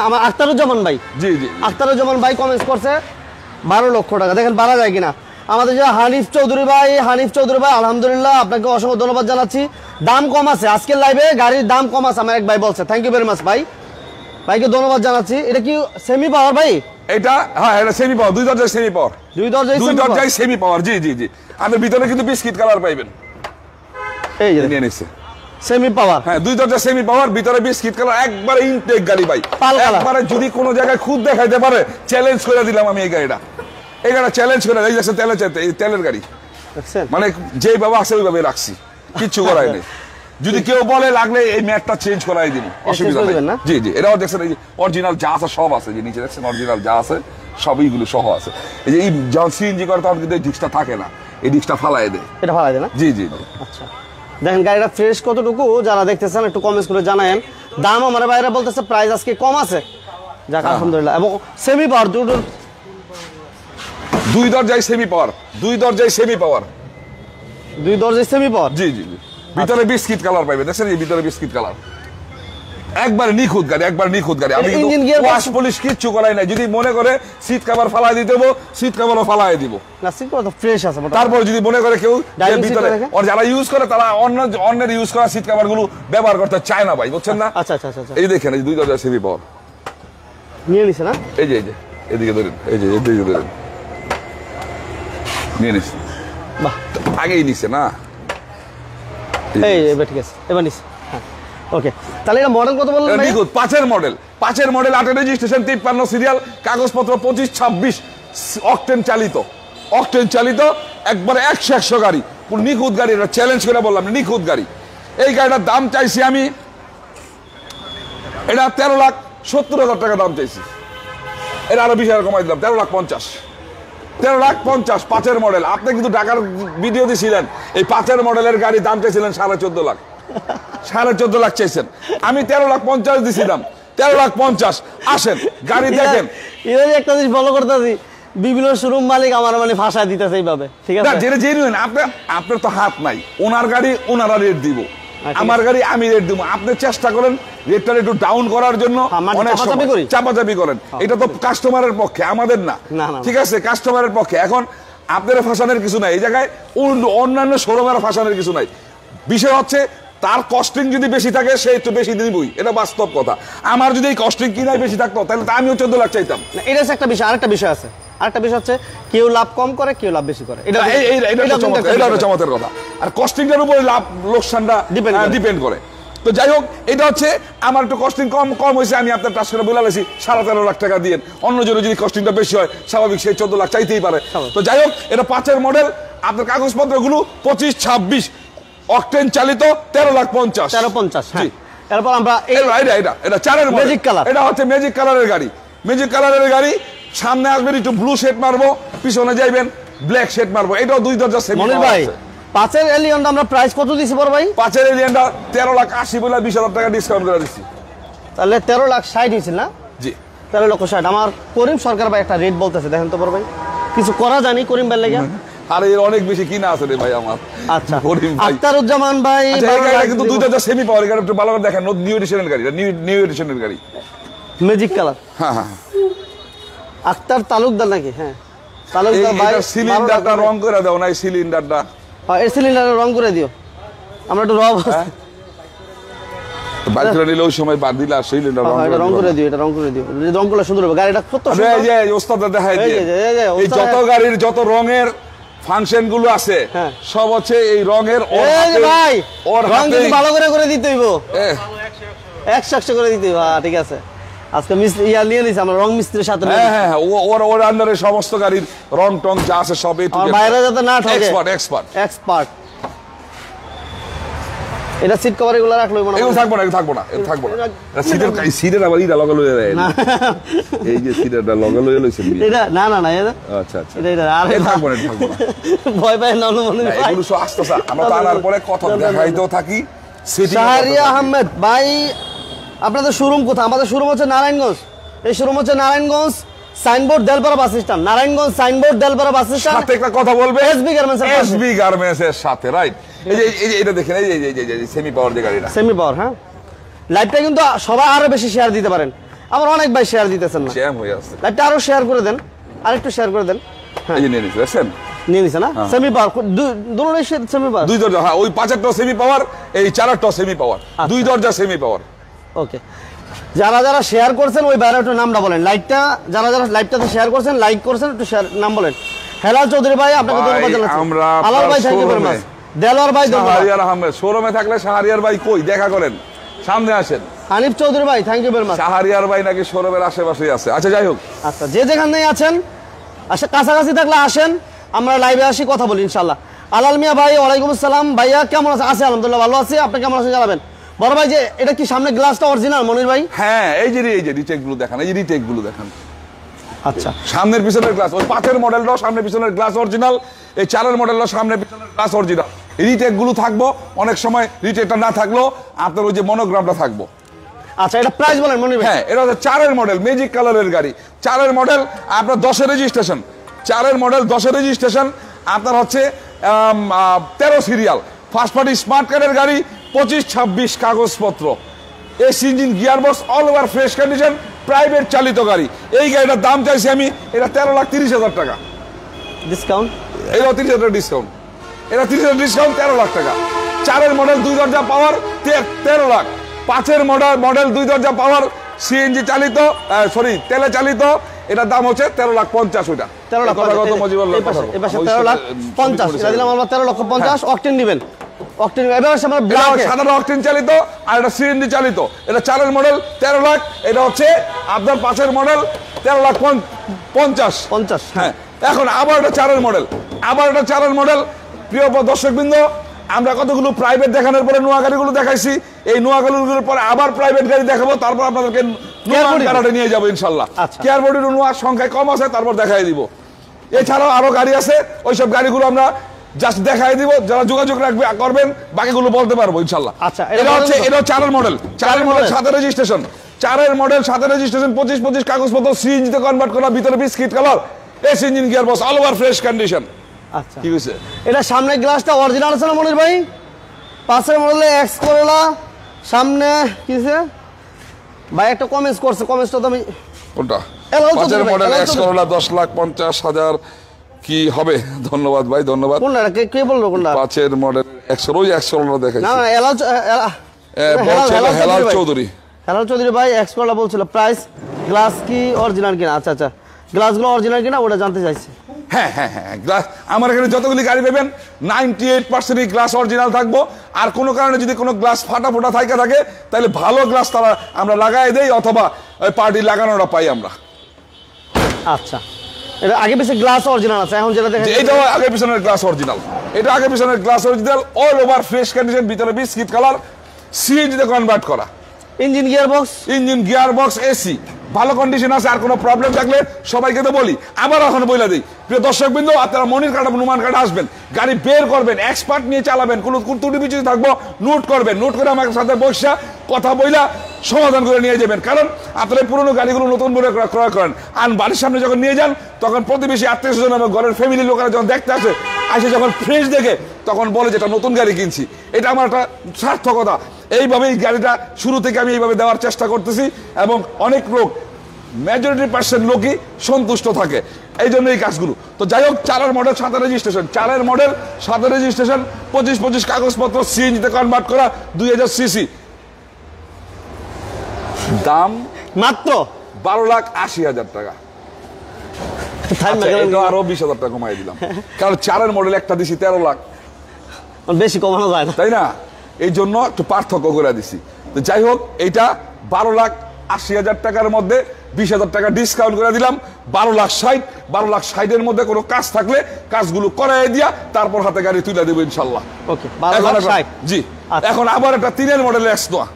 আমার আখতারুজ্জামান ভাই, জি জি, আখতারুজ্জামান ভাই কমেন্টস করছে 12 লক্ষ টাকা, দেখেন বাড়া যায় কিনা। আমাদের যে হানিফ চৌধুরী ভাই, আলহামদুলিল্লাহ আপনাকে অসংখ্য ধন্যবাদ জানাচ্ছি। দাম কম আছে আজকের লাইভে, গাড়ির দাম কম আছে, আমার এক ভাই বলছে। থ্যাংক ইউ ভেরি মাচ ভাই, ভাইকে ধন্যবাদ জানাচ্ছি। এটা কি সেমি পাওয়ার ভাই? এটা হ্যাঁ, এটা সেমি পাওয়ার, 2 দরজায় সেমি পাওয়ার, 2 দরজায় সেমি পাওয়ার। জি জি জি, আমাদের ভিতরে কিন্তু বিস্কিট কালার পাইবেন। এই যে নিয়ে নিচ্ছে সেমি পাওয়ার, হ্যাঁ 2 দরজা সেমি পাওয়ার, ভিতরে বিস্কিট কালার, একবারে ইনটেক গাড়ি ভাই। একবারে যদি কোনো জায়গায় খুদ দেখাইতে পারে চ্যালেঞ্জ করে দিলাম আমি এই গাড়িটা চ্যালেঞ্জ করে। এই যাচ্ছে তেলের গাড়ি, দেখছেন? মানে যেই বাবা আছে ওইভাবে রাখছি, কিচ্ছু করাই নেই। যদি কেউ বলে লাগলে এই ম্যাটটা চেঞ্জ করাই দিন, অসুবিধা নেই। জি জি, এটাও দেখছেন এই যে অরিজিনাল যা আছে সব আছে, যে নিচে দেখছেন অরিজিনাল যা আছে সবইগুলো সহ আছে। এই যে এই যখন সিএনজি করে তখন কিন্তু এই ডিস্কটা থাকে না, এই ডিস্কটা ফালাই দেয়, এটা ফালাই দেয় না? জি জি জি। আচ্ছা দেখেন গাড়িটা ফ্রেশ কতটুকু, যারা দেখতেছেন একটু কমেন্টস করে জানায়েন। দাম আমার বাইরে বলতেছে প্রাইস আজকে কম আছে, যাক আলহামদুলিল্লাহ। এবং সেমি পাওয়ার, 2 দরজায় সেমি পাওয়ার, 2 দরজায় সেমি পাওয়ার, 2 দরজায় সেমি পাওয়ার। জি জি জি, ভিতরে বিস্কিট কালার পাইবে, দেখছেন এই ভিতরে বিস্কিট কালার, একবার নিখুঁত গাড়ি, একবার নিখুঁত গাড়ি। আমি ইঞ্জিন গিয়ার ওয়াশ পলিশ কিচ্ছু করাই নাই। যদি মনে করে সিট কভার ফালাই দিতে দেবো, সিট কভারও ফালাই দিব। না সিট কভার তো ফ্রেশ আছে মোটামুটি। তারপর যদি মনে করে কেউ ভিতরে, আর যারা ইউজ করে তারা অন্যের ইউজ করা সিট কভার গুলো ব্যবহার করতে চায় না ভাই, বুঝছেন না? আচ্ছা আচ্ছা আচ্ছা, এই দেখেন এই 2 দরজা সেমি পাওয়ার নিয়ে নিছে না? এই যে এদিকে ধরেন, এই যে এদিকে ধরেন, নিয়ে নিচ্ছে। বাহ, আগেই নিছে না? এই এবার ঠিক আছে, এবার নিছে। হ্যাঁ ওকে, তাহলে এটা মডেল কত বললেন ভাই? নিখুঁত 5-এর মডেল, 8 রেজিস্ট্রেশন, 53 সিরিয়াল, কাগজপত্র 25-26, অকটেন চালিত, একবারে 100 গাড়ি, পুরো নিখুঁত গাড়ি। এটা চ্যালেঞ্জ করে বললাম, নিখুঁত গাড়ি। এই গাড়িটার দাম চাইছি আমি, এটা 13,70,000 টাকা দাম চাইছি। এটা আরো 20,000 কমাই দিলাম, 13,50,000, 13,50,000, 5-এর মডেল। আপনি কিন্তু ঢাকার ভিডিও দিয়েছিলেন, এই 5-এর মডেলের গাড়ি দাম চাইছিলেন 14.5 লাখ, 14.5 লাখ চাইছেন। আমি 13,50,000 দিছিলাম, 13,50,000। আসেন গাড়ি দেখেন। এর একটা জিনিস ফলো করতেছি, বিভিন্ন শোরুম মালিক আমার মানে ভাষা দিতেছে এইভাবে, ঠিক আছে? না জেনে জেনুইন, আপনার তো হাত নাই, ওনার গাড়ি ওনারা রেট দিব, আমার গাড়ি আমি রেট দিব। আপনি চেষ্টা করেন রেটটা একটু ডাউন করার জন্য, অনেক চাপাচাপি করেন। এটা তো কাস্টমারের পক্ষে, আমাদের না, ঠিক আছে? কাস্টমারের পক্ষে। এখন আপনার ফাঁসানোর কিছু নাই এই জায়গায়, অন্যান্য শোরুমের ফাঁসানোর কিছু নাই। বিষয় হচ্ছে তার কস্টিং যদি বেশি থাকে সে একটু বেশি দিবই, এটা বাস্তব কথা। আমার যদি এই কস্টিং কিনাই বেশি থাকতো তাহলে তো আমিও 14 লাখ চাইতাম। এটা একটা বিষয়, আরেকটা বিষয় আছে, আরেকটা বিষয় হচ্ছে কেউ লাভ কম করে, কেউ লাভ বেশি করে। এটা চমৎকার কথা। আর কস্টিংটার উপরে লাভ লোকসানটা ডিপেন্ড করে। তো যাই হোক, এটা হচ্ছে আমার একটু কস্টিং কম হয়েছে, আমি আপনার টাচ করে বলে আছি 13.5 লাখ টাকা দিয়ে। অন্য জন্য যদি কস্টিংটা বেশি হয় স্বাভাবিক সে 14 লাখ চাইতেই পারে। তো যাই হোক, এটা 5-এর মডেল, আপনার কাগজপত্রগুলো 25-26, অকটেন চালিত, 13,50,000। 13,50,000, হ্যাঁ। এরপর আমরা এটা 4-এর মডেল, ম্যাজিক কালার। এটা হচ্ছে ম্যাজিক কালারের গাড়ি। সামনে আসবেন একটু ব্লু শেড মারবো, পিছনে যাইবেন ব্ল্যাক শেড মারবো। এটাও 2 দরজা সেমি। মনির ভাই, 5-এর এলিয়নটা আমরা প্রাইস কত দিছি বড় ভাই? 5-এর এলিয়নটা 13,80,000 বলে 20,000 টাকা ডিসকাউন্ট করে দিচ্ছি। তাহলে 13,60,000 হয়েছিল না? জি, 13,60,000। আমার করিম সরকার ভাই একটা রেট বলতেছে, দেখেন তো বড় ভাই, কিছু করা জানি করিম ভাই লেগে। আর এর অনেক বেশি কিনা আছে রে ভাই আমার। আচ্ছা, করিম ভাই, আখতারুজ্জামান ভাই, এটা কিন্তু 2 দরজা সেমি পাওয়ার গাড়ি, একটু ভালো করে দেখেন, নিউ এডিশনের গাড়ি, নিউ এডিশনের গাড়ি, ম্যাজিক কালার। হ্যাঁ হ্যাঁ, আখতার তালুকদার নাকি? হ্যাঁ তালুকদার ভাই। সিলিন্ডারটা রং করে দাও না, এই সিলিন্ডারটা, হ্যাঁ এর সিলিন্ডারে রং করে দিও, আমরা একটু রব বাইক করে নিলে ওই সময় বাদ দিলে আর সিলিন্ডার রং করে দিও, এটা রং করে দিও, রং করলে সুন্দর হবে গাড়িটা। কত সুন্দর, এই যে ওস্তাদটা দেখাই দিয়ে, এই যত গাড়ির যত রঙের ফাংশন গুলো আছে সব হচ্ছে এই রঙের। ভাই রং কিন্তু ভালো করে দিতে হইব, 100 করে দিতে হইব। ঠিক আছে, আজকে মিস্ত্রি নিয়ে নিছি আমরা, রং মিস্ত্রির সাথে। হ্যাঁ, ওর আন্ডারে সমস্ত গাড়ির রং টং যা আছে সব বাইরে যাতে না ঠকে, এক্সপার্ট। এটা সিট কভার এগুলো রাখলো মনে হয়, এগুলো থাকবো না। সিটের আবার ইটা লগা লয়ে দেয়, এই যে সিটেরটা লগা লয়ে লইছেন এটা না এটা আচ্ছা এটা আর থাকবো না ভয় পায় না মনে হয়। এগুলো সব আস্তে আমরা টানার পরে কথা দেখাইতেও থাকি। শাহরিয়া আহমেদ ভাই, আপনাদের শোরুম কোথায়? আমাদের শোরুম হচ্ছে নারায়ণগঞ্জ। এই শোরুম হচ্ছে Narayanganj signboard Delpara bus stand, Narayanganj signboard Delpara bus stand, সাথে একটা কথা বলবে এসবি গার্মেন্টস, এসবি গার্মেন্টস এর সাথে, রাইট? এই যে এটা দেখেন, এই সেমি পাওয়ার যে গাড়িটা, সেমি পাওয়ার। হ্যাঁ, লাইভটা কিন্তু সবাই আরো বেশি শেয়ার দিতে পারেন, আমার অনেক ভাই শেয়ার দিতেছেন না, জ্যাম হয়ে আছে। লাইভটা আরো শেয়ার করে দেন, আরেকটু শেয়ার করে দেন। হ্যাঁ, এই যে নিয়ে নিচ্ছে, দেখছেন? নিয়ে নিছে না সেমি পাওয়ার, দুটোই সেমি পাওয়ার, দুই দরজা, হ্যাঁ, ওই 5টা সেমি পাওয়ার, এই 4টা সেমি পাওয়ার, দুই দরজা সেমি পাওয়ার। ওকে, যারা যারা শেয়ার করছেন ওই বাইরে একটু নামটা বলেন, লাইকটা যারা যারা লাইভটাতে শেয়ার করছেন, লাইক করছেন, একটু শেয়ার নাম বলেন। হেলাল চৌধুরী ভাই আপনাকে ধন্যবাদ জানাচ্ছি, আমরা আলাল ভাই thank you very much, Delwar ভাই ধন্যবাদ, শাহরিয়ার আহমেদ শোরুমে থাকলে শাহরিয়ার ভাই কই দেখা করেন, সামনে আসেন। হানিফ চৌধুরী ভাই thank you very much, Shahriar ভাই নাকি শোরুমের আশেপাশেই আছে। আচ্ছা, যাই হোক, আচ্ছা যে যেখানে আছেন আচ্ছা কাছাকাছি থাকলে আসেন, আমরা লাইভে আসি, কথা বলি ইনশাআল্লাহ। আলাল মিয়া ভাই ওয়ালাইকুম আসসালাম, ভাইয়া কেমন আছেন? আছে আলহামদুলিল্লাহ ভালো আছি, আপনি কেমন আছেন জানাবেন। বড় ভাই যে এটা কি সামনে গ্লাসটা অরিজিনাল মনির ভাই? হ্যাঁ, এই যে রিটেক গুলো দেখান, এই যে রিটেক গুলো দেখান, আচ্ছা সামনের পিছনের গ্লাস, ওই 5-এর মডেলটাও সামনের পিছনের গ্লাস অরিজিনাল, এই 4-এর মডেলটাও সামনের পিছনের গ্লাস অরিজিনাল। রিটেক গুলো থাকবো, অনেক সময় রিটেকটা না থাকলেও আপনার ওই যে মনোগ্রামটা থাকবো। আচ্ছা, এটা প্রাইস বলেন মনির ভাই। হ্যাঁ, এটা হচ্ছে 4-এর মডেল, ম্যাজিক কালারের গাড়ি, 4-এর মডেল, আপনার 10-এর রেজিস্ট্রেশন, 4-এর মডেল 10-এর রেজিস্ট্রেশন, আপনার হচ্ছে 13 সিরিয়াল, ফার্স্ট পার্টি স্মার্ট কার্ডের গাড়ি, 25-26 কাগজপত্র, AC engine, gearbox, all over fresh condition, private চালিত গাড়ি। এই গাড়িটার দাম চাইছি আমি, এটা 13,30,000 টাকা, ডিসকাউন্ট, এটা 30,000 ডিসকাউন্ট, এটা 30,000 ডিসকাউন্ট, 13 লাখ টাকা। 4-এর মডেল 2 দরজা পাওয়ার 13 লাখ, 5-এর মডেল 2 দরজা পাওয়ার সিএনজি চালিত, সরি তেলে চালিত, এটার দাম হচ্ছে 13,50,000। ওইটা 13,50,000 এটা দিলাম আমরা, 13,50,000 অকটেন দিবেন, অকটেন এবার আসলে আমরা ব্ল্যাক সাধারণ অকটেন চালিত, আর এটা সিএনজি চালিত, এটা 4-এর মডেল 13 লাখ, এটা হচ্ছে আপনার 5-এর মডেল 13,50,000। হ্যাঁ, এখন আবার এটা 4-এর মডেল, প্রিয় দর্শকবৃন্দ, আমরা কতগুলো প্রাইভেট দেখানোর পরে নোয়া গাড়িগুলো দেখাইছি, এই নোয়া গাড়িগুলোর পরে আবার প্রাইভেট গাড়ি দেখাবো, তারপর আপনাদেরকে নোয়া নিয়ে যাবো ইনশাল্লাহ। কেয়ার বডির নোয়ার সংখ্যায় কম আছে, তারপর দেখাই দিব। এছাড়াও আরো গাড়ি আছে, ওইসব গাড়িগুলো আমরা জাস্ট দেখাই দিব, যারা যোগাযোগ করবেন বাকিগুলো বলতে পারবো ইনশাল্লাহ। আচ্ছা, এটা হচ্ছে 4-এর মডেল, 7 রেজিস্ট্রেশন, 4-এর মডেল 7 রেজিস্ট্রেশন, 25-25 কাগজপত্র, সিএনজিতে কনভার্ট করা, ভিতরে biscuit colour, AC engine, gearbox, all over fresh condition. আচ্ছা, কি হইছে? এটা সামনে গ্লাসটা অরিজিনাল আছে না মনির ভাই? 5-এর মডেলে এক্স করলা, সামনে কিছে ভাই একটা কমেন্টস করছে, কমেন্টসটা তো আমি কোনটা? 5-এর মডেল এক্স করলা 10,50,000 কি হবে? ধন্যবাদ ভাই, ধন্যবাদ। কোনটা কে বললো কোনটা? 5-এর মডেল ওই এক্স করলা দেখাইছি, না না হেলাল চৌধুরী, হেলাল চৌধুরী ভাই এক্স করলা বলছিল, প্রাইস গ্লাস কি অরিজিনাল কিনা? আচ্ছা আচ্ছা, গ্লাসগুলো অরিজিনাল কিনা ওটা জানতে চাইছি। হ্যাঁ, গ্লাস আমার এখানে যতগুলি গাড়ি পাবেন 98% গ্লাস অরিজিনাল থাকবো, আর কোনো কারণে যদি কোনো গ্লাস ফাটা থাকে তাহলে ভালো গ্লাস তারা আমরা লাগাই দেই, অথবা পার্টি লাগানোটা পাই আমরা। আচ্ছা, এটা আগে পিছনে গ্লাস অরিজিনাল আছে, এখন যেটা দেখেন এটাও আগে পিছনের গ্লাস অরিজিনাল, এটা আগে পিছনের glass original, all over fresh condition, ভিতরে বিস্কিট কালার, সিএনজিতে কনভার্ট করা, ইঞ্জিন গিয়ারবক্স, এসি ভালো কন্ডিশন আছে। আর কোনো প্রবলেম থাকলে সবাইকে তো বলি, আবার এখন বলে দিই, প্রিয় দর্শকবৃন্দ, আপনারা মনির কাটা নুমান কাটা আসবেন, গাড়ি বের করবেন, এক্সপার্ট নিয়ে চালাবেন, কোনো ত্রুটি বিচ্যুতি থাকবো নোট করবেন, নোট করে আমার সাথে বসা কথা বইলা সমাধান করে নিয়ে যাবেন। কারণ আপনারা পুরোনো গাড়িগুলো নতুন করে ক্রয় করেন, আর বাড়ির সামনে যখন নিয়ে যান তখন প্রতিবেশী আত্মীয়স্বজন এবং ঘরের ফ্যামিলির লোকেরা যখন দেখতে আসে যখন ফ্রেশ দেখে তখন বলে যে এটা নতুন গাড়ি কিনছি। এটা আমার একটা সার্থকতা। এইভাবেই গাড়িটা শুরু থেকে আমি এইভাবে দেওয়ার চেষ্টা করতেছি, এবং অনেক লোক, মেজরিটি পার্সেন্ট লোকই সন্তুষ্ট থাকে, এই জন্য এই কাজগুলো। তো যাই হোক, 4-এর মডেল 7 রেজিস্ট্রেশন, 4-এর মডেল 7 রেজিস্ট্রেশন, 25-25 কাগজপত্র, সিএনজিতে কনভার্ট করা, 2000 সিসি, দাম মাত্র 12,80,000 টাকা। আরো 20,000 টাকা কমাই দিলাম, কারণ 4-এর মডেল একটা দিছি 13 লাখ, বেশি কমানো যায় না, তাই না? এই জন্য একটু পার্থক্য করে দিছি। তো যাই হোক, এইটা 12,80,000 টাকার মধ্যে 20,000 টাকা ডিসকাউন্ট করে দিলাম, 12,60,000। 12,60,000-এর মধ্যে কোনো কাজ থাকলে কাজগুলো করাই দিয়া তারপর হাতে গাড়ি তুলে দেবো ইনশাল্লাহ। ওকে, 12,60,000 জি। এখন আবার একটা 3-এর মডেল এক্স নোয়া,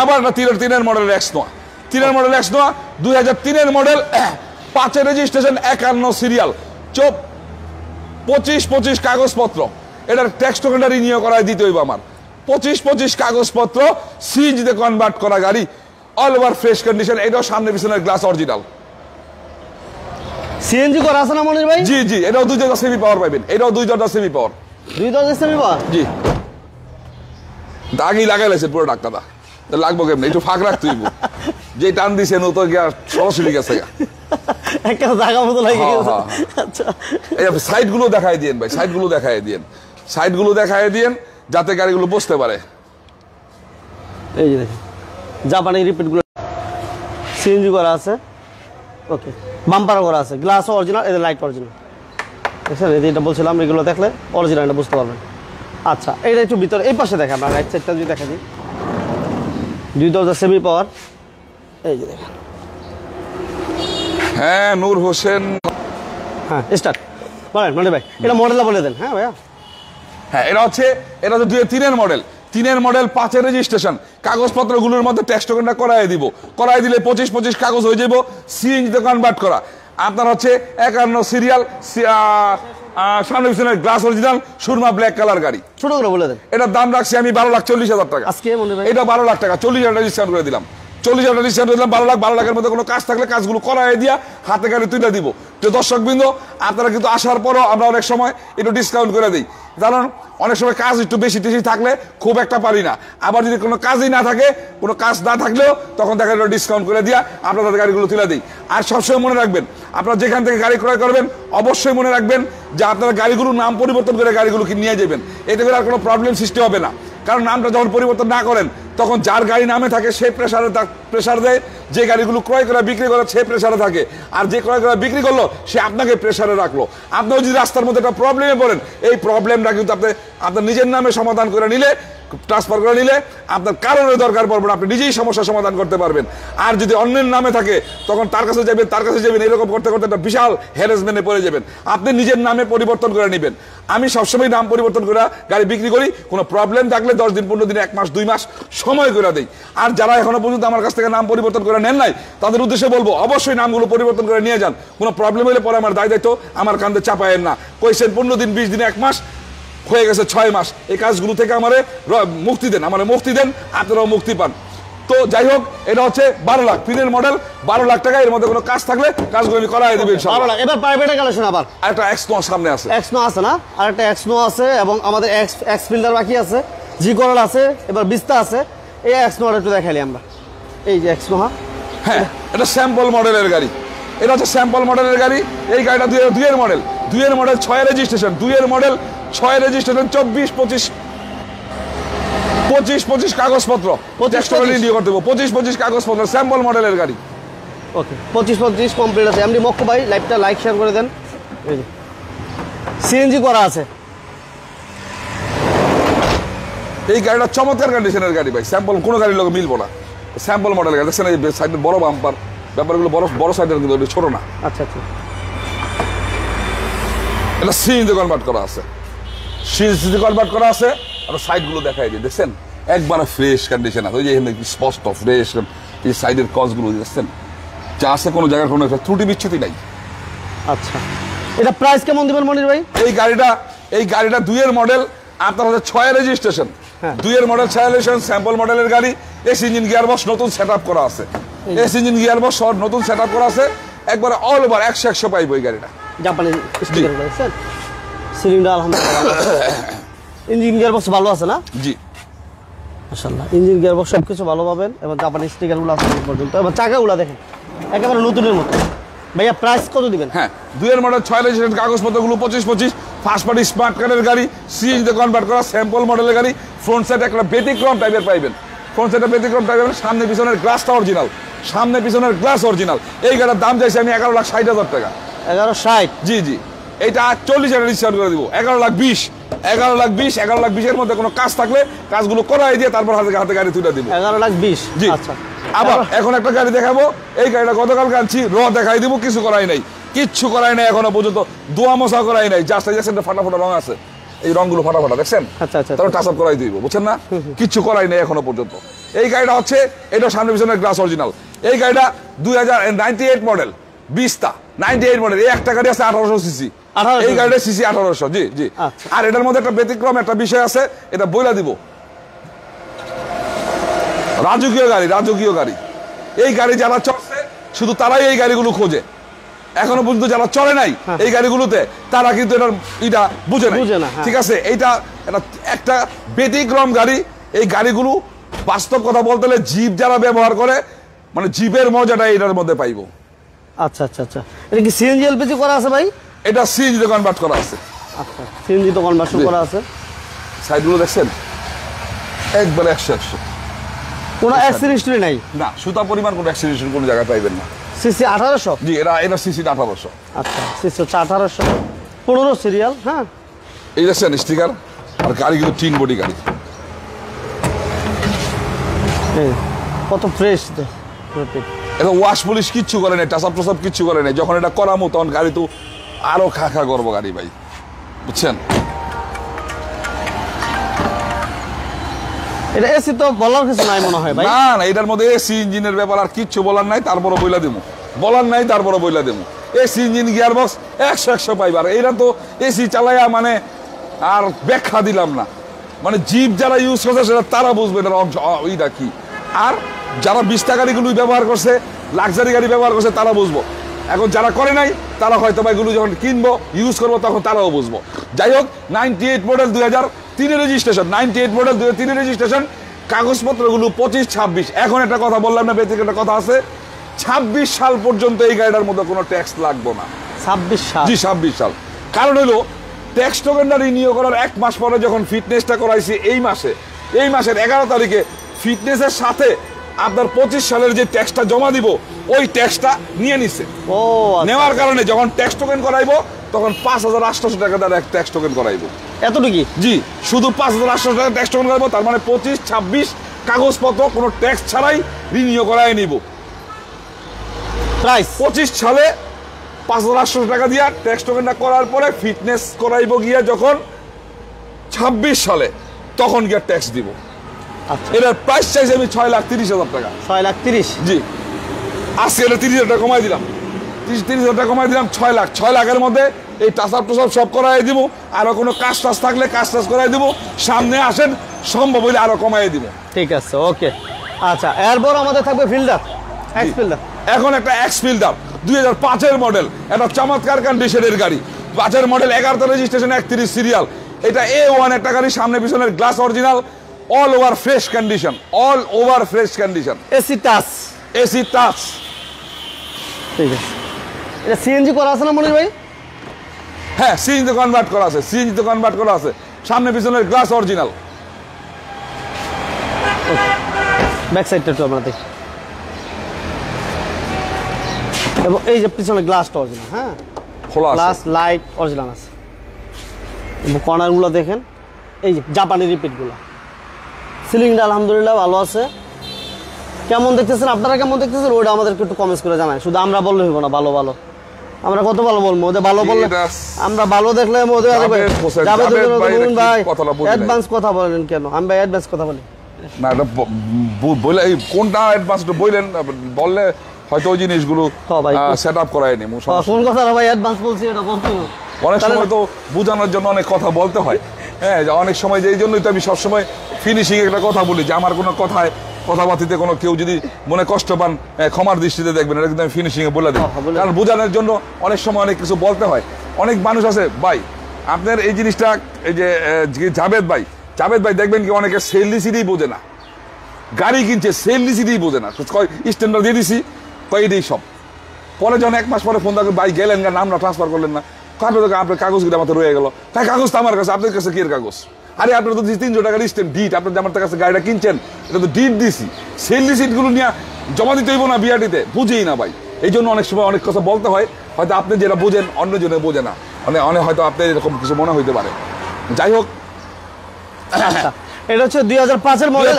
আবার একটা 3-এর মডেল এক্স নোয়া, 3-এর মডেল এক্স নোয়া, 2003-এর মডেল, 5-এর রেজিস্ট্রেশন, 51 সিরিয়াল, 25-25 কাগজপত্র, এটার ট্যাক্স টোকেনটা রিনিউ করায় দিতে হইব আমার, 25-25 কাগজপত্র, সিএনজিতে কনভার্ট করা গাড়ি, অল ওভার ফ্রেশ কন্ডিশন, এটাও সামনে পিছনের গ্লাস অরিজিনাল। সিএনজি করা আছে না মনির ভাই? জি জি, এটাও 2 দরজা সেমি পাওয়ার পাবেন, এটাও 2 দরজা সেমি পাওয়ার। 2 দরজা সেমি পাওয়ার? জি, দাগই লাগাই লাইছে পুরো ডাক্তারটা, লাগবো কেমন একটু ফাঁক রাখতে হইব, যে টান দিছে নো তো গিয়া সরাসরি গেছে গা একটা জায়গা মতো লাগে হ্যাঁ, গেছে। হ্যাঁ, আচ্ছা এই সাইড গুলো দেখাই দিয়েন ভাই, সাইড গুলো দেখাই দিয়েন, সাইড গুলো দেখাই দিয়েন যাতে গাড়িগুলো বসতে পারে। এই যে দেখেন জাপানি রিপিট গুলো সিএনজি করা আছে। ওকে, বাম্পারও করা আছে, গ্লাসও অরিজিনাল, এদের লাইট অরিজিনাল। দেখছেন, এই যে এটা বলছিলাম, এগুলো দেখলে অরিজিনাল এটা বুঝতে পারবেন। আচ্ছা, এইটা একটু ভিতরে এই পাশে দেখেন, আমরা রাইট সাইডটা যদি দেখা দিই, 2 দরজা সেমি পাওয়ার। এই যে দেখেন, হ্যাঁ নূর হোসেন, হ্যাঁ স্টার্ট বলেন মনির ভাই, এটা মডেলটা বলে দেন। হ্যাঁ ভাইয়া, হ্যাঁ এটা হচ্ছে 3-এর মডেল, 3-এর মডেল, 5-এর রেজিস্ট্রেশন, কাগজপত্রগুলোর মধ্যে ট্যাক্স টোকেনটা করাই দিব, করাই দিলে 25 কাগজ হয়ে যাব, সিএনজিতে কনভার্ট করা। আপনার হচ্ছে 51 সিরিয়াল, সামনে পিছনের glass original, Surma black colour গাড়ি। ছোট করে বলে দেন। এটার দাম রাখছি আমি 12,40,000 টাকা আজকে মনির ভাই এটা 12 লাখ টাকা, 40,000 ডিসকাউন্ট করে দিলাম, 40,000 ডিসকাউন্ট দিলাম, 12 লাখের মধ্যে কোনো কাজ থাকলে কাজগুলো করাই দিয়া হাতে গাড়ি তুলে দিব। তো দর্শকবৃন্দ, আপনারা কিন্তু আসার পরও আমরা অনেক সময় একটু ডিসকাউন্ট করে দিই, কারণ অনেক সময় কাজ একটু বেশি টেশি থাকলে খুব একটা পারি না, আবার যদি কোনো কাজই না থাকে, কোনো কাজ না থাকলেও তখন দেখা গেল ডিসকাউন্ট করে দিয়া আপনাদের গাড়িগুলো তুলে দিই। আর সবসময় মনে রাখবেন, আপনারা যেখান থেকে গাড়ি ক্রয় করবেন অবশ্যই মনে রাখবেন যে আপনারা গাড়িগুলোর নাম পরিবর্তন করে গাড়িগুলোকে নিয়ে যাবেন, এতে করে আর কোনো প্রবলেম সৃষ্টি হবে না। কারণ নামটা যখন পরিবর্তন না করেন তখন যার গাড়ি নামে থাকে সে প্রেসার দেয়, যে গাড়িগুলো ক্রয় করে বিক্রি করে সে প্রেসারে থাকে, আর যে ক্রয় করে বিক্রি করলো সে আপনাকে প্রেসারে রাখলো। আপনিও যদি রাস্তার মধ্যে একটা প্রবলেমে পড়েন, এই প্রবলেমটা কিন্তু আপনি আপনার নিজের নামে সমাধান করে নিলে, ট্রান্সফার করে নিলে আপনার কারণের দরকার পড়বে না, আপনি নিজেই সমস্যার সমাধান করতে পারবেন। আর যদি অন্যের নামে থাকে তখন তার কাছে যাবেন, এরকম করতে করতে একটা বিশাল হ্যারাসমেন্টে পড়ে যাবেন। আপনি নিজের নামে পরিবর্তন করে নেবেন। আমি সবসময় নাম পরিবর্তন করে গাড়ি বিক্রি করি, কোনো প্রবলেম থাকলে 10 দিন 15 দিন 1 মাস 2 মাস সময় করে দেই। আর যারা এখনো পর্যন্ত আমার কাছ থেকে নাম পরিবর্তন করে নেন নাই, তাদের উদ্দেশ্যে বলবো অবশ্যই নামগুলো পরিবর্তন করে নিয়ে যান। কোনো প্রবলেম হলে পরে আমার দায় দায়িত্ব আমার কাঁধে চাপায়েন না। কইছেন 15 দিন 20 দিন 1 মাস হয়ে গেছে 6 মাস, এই কাজগুলো থেকে আমারে মুক্তি দেন, মুক্তি দেন, আপনারাও মুক্তি পান। তো যাই হোক, এটা হচ্ছে 12 লাখ, 3-এর মডেল, 12 লাখ টাকা। এর মধ্যে কোনো কাজ থাকলে কাজগুলো আমি করাই দেবেন। 12 লাখ। এবার প্রাইভেটের কালেকশন, আবার একটা এক্সনো সামনে আছে, এক্সনো আছে না, আর একটা এক্সনো আছে, এবং আমাদের এক্স ফিল্টার বাকি আছে, জি করল আছে, এবার বিস্তা আছে। এই এক্সনো একটু দেখাইলি আমরা, এই যে এক্সনো। হ্যাঁ এটা স্যাম্পল মডেলের গাড়ি, এটা হচ্ছে স্যাম্পল মডেলের গাড়ি। এই গাড়িটা 2-এর মডেল, 2-এর মডেল, 6 রেজিস্ট্রেশন, 2-এর মডেল, 6 রেজিস্ট্রেশন, 25 কাগজপত্র, 25 কাগজপত্র, স্যাম্পল মডেলের গাড়ি। ওকে, 25 কমপ্লিট আছে। এমনি মক্কু ভাই লাইভটা লাইক শেয়ার করে দেন। এই যে সিএনজি করা আছে, এই গাড়িটা চমৎকার কন্ডিশনের গাড়ি ভাই, স্যাম্পল কোনো গাড়ির লোক মিলবো না, স্যাম্পল মডেলের গাড়ি। দেখছেন এই সাইডের বড় বাম্পার, ব্যাপারগুলো বড় সাইডের, কিন্তু ছোট না। আচ্ছা আচ্ছা, এটা সিএনজি কনভার্ট করা আছে, সিএনজি কনভার্ট করা আছে। আর সাইডগুলো দেখাই দিই, দেখছেন একবারে ফ্রেশ কন্ডিশন আছে, ওই যে এখানে স্পষ্ট ফ্রেশ, এই সাইডের কজগুলো দেখছেন যা আছে, কোনো জায়গায় কোনো একটা ত্রুটি বিচ্ছুতি নাই। আচ্ছা, এটা প্রাইস কেমন দিবেন মনির ভাই? এই গাড়িটা 2-এর মডেল, আপনার হচ্ছে 6 রেজিস্ট্রেশন, 2-এর মডেল, 6 রেজিস্ট্রেশন, স্যাম্পল মডেলের গাড়ি। এসি ইঞ্জিন গিয়ারবক্স নতুন সেটআপ করা আছে, এসি ইঞ্জিন গিয়ারবক্স নতুন সেটআপ করা আছে, একবারে অল ওভার 100 পাইব এই গাড়িটা। জাপানি স্টিকার লাগাইছেন, সিলিন্ডার আলহামদুলিল্লাহ, ইঞ্জিন গিয়ারবক্স ভালো আছে না? জি মাশাআল্লাহ, ইঞ্জিন গিয়ারবক্স সবকিছু ভালো পাবেন, এবং জাপানি স্টিকারগুলো আছে পর্যন্ত, এবং চাকাগুলো দেখেন একেবারে নতুনের মতো। ভাইয়া প্রাইস কত দিবেন? হ্যাঁ 2-এর মডেল, 6 রেজিস্ট্রেশন, কাগজপত্রগুলো 25 ফার্স্ট পার্টি স্মার্ট কার্ডের গাড়ি, সিএনজিতে কনভার্ট করা, স্যাম্পল মডেলের গাড়ি। ফ্রন্ট সাইড একটা ব্যতিক্রম টাইপের পাইবেন, ফ্রন্ট সাইডে ব্যতিক্রম টাইপের, সামনে পিছনের গ্লাসটা অরিজিনাল, সামনে পিছনের গ্লাস অরিজিনাল। এই গাড়ির দাম চাইছি আমি 11,60,000 টাকা। 11,60? জি জি, এইটা 40,000 ডিসকাউন্ট করে দিব, 11,20,000, 11,20,000 মধ্যে কোনো কাজ থাকলে কাজগুলো করাই দিয়ে তারপর হাতে গাড়ি তুলে দিব। 11,20,000? জি। আচ্ছা, আবার এখন একটা গাড়ি দেখাবো, এই গাড়িটা গতকাল আনছি, দেখাই দিব, কিছু করাই নাই, কিচ্ছু করাই নাই এখনো পর্যন্ত, দোয়া মশা করাই নাই, জাস্ট ফাটা রং আছে, এই রংগুলো ফাটা দেখছেন, আচ্ছা আচ্ছা, তারপর টাচ আপ করাই দিব, বুঝছেন না, কিচ্ছু করাই নাই এখনো পর্যন্ত। এই গাড়িটা হচ্ছে, এটা সামনে পিছনের গ্লাস অরিজিনাল। এই গাড়িটা 2098 মডেল, 20টা 98 মডেল। এই একটা গাড়ি আছে 1800 সিসি, এই গাড়িটা সিসি 1800। জি জি। আর এটার মধ্যে একটা ব্যতিক্রম একটা বিষয় আছে, এটা বইলা দিব, রাজকীয় গাড়ি। এই গাড়ি যারা চড়ছে শুধু তারাই এই গাড়িগুলো খোঁজে, এখনো পর্যন্ত যারা চলে নাই এই গাড়িগুলোতে তারা কিন্তু এটা বুঝে না, ঠিক আছে। এটা একটা ব্যতিক্রম গাড়ি। এই গাড়িগুলো বাস্তব কথা বলতে হলে জিপ যারা ব্যবহার করে মানে জিপের মজাটা এটার মধ্যে পাইবো। আচ্ছা আচ্ছা আচ্ছা, এটা কি সিএনজি এলপিজি করা আছে ভাই? এটা সিএনজি তে কনভার্ট করা আছে। আচ্ছা, সিএনজি তো কনভার্সন করা আছে। সাইডগুলো দেখছেন একবারে 100 কোনো অ্যাক্সিডেন্ট নাই না, সুতা পরিমাণ কোনো অ্যাক্সিডেন্ট কোনো জায়গায় পাইবেন না। সিসি 1800? জি, এটা সিসি 1800। আচ্ছা, সিসি 1800, 15 সিরিয়াল। হ্যাঁ, এই দেখছেন স্টিকার। আর গাড়ি কিন্তু টিন বডি গাড়ি, কত ফ্রেশ। এটা ওয়াশ পলিশ কিচ্ছু করে নাই, টাচাপ টাচাপ কিচ্ছু করে নাই। যখন এটা করামো তখন গাড়ি তো আরো খা খা করবো গাড়ি ভাই, বুঝছেন। এটা এসি তো বলার কিছু নাই মনে হয় ভাই। না না, এটার মধ্যে এসি ইঞ্জিনের ব্যাপার আর কিচ্ছু বলার নাই, তারপরে বইলা দেবো। বলার নাই, তারপরে বইলা দেবো। এসি ইঞ্জিন গিয়ার বক্স 100 পাইবার। এরা তো এসি চালাইয়া মানে আর ব্যাখ্যা দিলাম না, মানে জিপ যারা ইউজ করছে সেটা তারা বুঝবে ওইটা কি। আর যারা 20 গাড়িগুলো ব্যবহার করছে, লাক্সারি গাড়ি ব্যবহার করছে, তারা বুঝবো। এখন যারা করে নাই তারা হয়তো বা এগুলো যখন কিনবো ইউজ করবো তখন তারাও বুঝবো। যাই হোক, 98 মডেল 2003 রেজিস্ট্রেশন, 98 মডেল 2003 রেজিস্ট্রেশন, কাগজপত্রগুলো 25-26। এখন একটা কথা বললাম না, বেসিক একটা কথা আছে, 26 সাল পর্যন্ত এই গাড়িটার মধ্যে কোনো ট্যাক্স লাগবে না। 26 সাল? জি, 26 সাল। কারণ হলো ট্যাক্স টোকেনটা রিনিউ করার 1 মাস পরে যখন ফিটনেসটা করাইছি এই মাসের 11 তারিখে ফিটনেসের সাথে আপনার 25 সালের যে ট্যাক্সটা জমা দিব ওই ট্যাক্সটা নিয়ে নিছে। ও, নেওয়ার কারণে যখন ট্যাক্স টোকেন করাইবো তখন 5800 টাকা তার এক ট্যাক্স টোকেন করাইবো। এতটুকু? জি, শুধু 5800 টাকা ট্যাক্স টোকেন করাইবো। তার মানে 25-26 কাগজপত্র কোনো ট্যাক্স ছাড়াই রিনিউ করাই নিব। প্রাইস 25 সালে 5800 টাকা দিয়া ট্যাক্স টোকেনটা করার পরে ফিটনেস করাইবো গিয়া যখন 26 সালে তখন গিয়া ট্যাক্স দিব। আচ্ছা, এটার প্রাইস চাইছি আমি 6,30,000 টাকা। 6,30,000? জি, আজকে এটা 30,000 টাকা কমাই দিলাম। 30,000 টাকা কমাই দিলাম, 6 লাখ। 6 লাখের মধ্যে এই টাচাপ টাচাপ সব করাই দিব। আরো কোনো কাজ টাজ থাকলে কাজ টাজ করাই দিব। সামনে আসেন, সম্ভব হইলে আরো কমাই দিব। ঠিক আছে, ওকে। আচ্ছা, এরপর আমাদের থাকবে ফিল্ডার, এক্স ফিল্ডার। এখন একটা এক্স ফিল্ডার 2005-এর মডেল, একটা চমৎকার কন্ডিশনের গাড়ি। 5-এর মডেল, 11 রেজিস্ট্রেশন, 31 সিরিয়াল। এটা A1 একটা গাড়ি, সামনে পিছনের glass original, all over fresh condition, all over fresh condition, AC touch. AC touch. ঠিক আছে, এটা সিএনজি করা আছে না মনির ভাই? হ্যাঁ, সিএনজি কনভার্ট করা আছে, সিএনজি তে কনভার্ট করা আছে। সামনে পিছনের গ্লাস অরিজিনাল। ব্যাক সাইডটা একটু আমরা দেখি। এবং এই যে পিছনে গ্লাসটা অরিজিনাল। হ্যাঁ, খোলা আছে, গ্লাস লাইট অরিজিনাল আছে। এবং কর্নারগুলো দেখেন, এই যে জাপানি রিপিটগুলো। সিলিংটা আলহামদুলিল্লাহ ভালো আছে। কেমন দেখতেছেন আপনারা, কেমন দেখতেছেন ওটা আমাদেরকে একটু কমেন্টস করে জানায়। শুধু আমরা বললে হইব না, ভালো ভালো আমরা কত ভালো বলবো, ওদের ভালো বললে আমরা ভালো দেখলে ওদের ভাই অ্যাডভান্স কথা বলেন কেন? আমি ভাই অ্যাডভান্স কথা বলি না, এটা বলে কোনটা অ্যাডভান্স বললেন, বললে হয়তো ওই জিনিসগুলো সেট আপ করায়নি। কোন কথা ভাই অ্যাডভান্স বলছি এটা বলতে অনেক সময় তো বোঝানোর জন্য অনেক কথা বলতে হয়। হ্যাঁ, অনেক সময় যে এই জন্যই তো আমি সবসময় ফিনিশিং একটা কথা বলি যে আমার কোনো কথাবার্তিতে কোনো কেউ যদি মনে কষ্ট পান ক্ষমার দৃষ্টিতে দেখবেন, এটা কিন্তু আমি ফিনিশিং এ বলে দিই। কারণ বোঝানোর জন্য অনেক সময় অনেক কিছু বলতে হয়। অনেক মানুষ আছে ভাই, আপনার এই জিনিসটা এই যে জাভেদ ভাই দেখবেন কি অনেকে সেল রিসিটই বোঝে না, গাড়ি কিনছে সেল রিসিটই বোঝে না। স্ট্যান্ডার্ড দিয়ে দিছি এটাই সব। পরে যখন 1 মাস পরে ফোন থাকবে, ভাই গেলেন না, নামটা ট্রান্সফার করলেন না, আপনার কাগজগুলো আমার রয়ে গেল। তাই কাগজ তো আমার কাছে, আপনার কাছে কি এর কাগজ? আরে আপনার তো 300 টাকার স্ট্যাম্প ডিট, আপনার যে আমার কাছে গাড়িটা কিনছেন এটা তো ডিট দিছি। সেল রিসিটগুলো নিয়ে জমা দিতে হইব না বিআরটিতে, বুঝেই না ভাই। এই জন্য অনেক সময় অনেক কথা বলতে হয়, হয়তো আপনি যেটা বোঝেন অন্যজনে বোঝে না, অনেক হয়তো আপনার এরকম কিছু মনে হইতে পারে। যাই হোক, এটা হচ্ছে 2005-এর মডেল,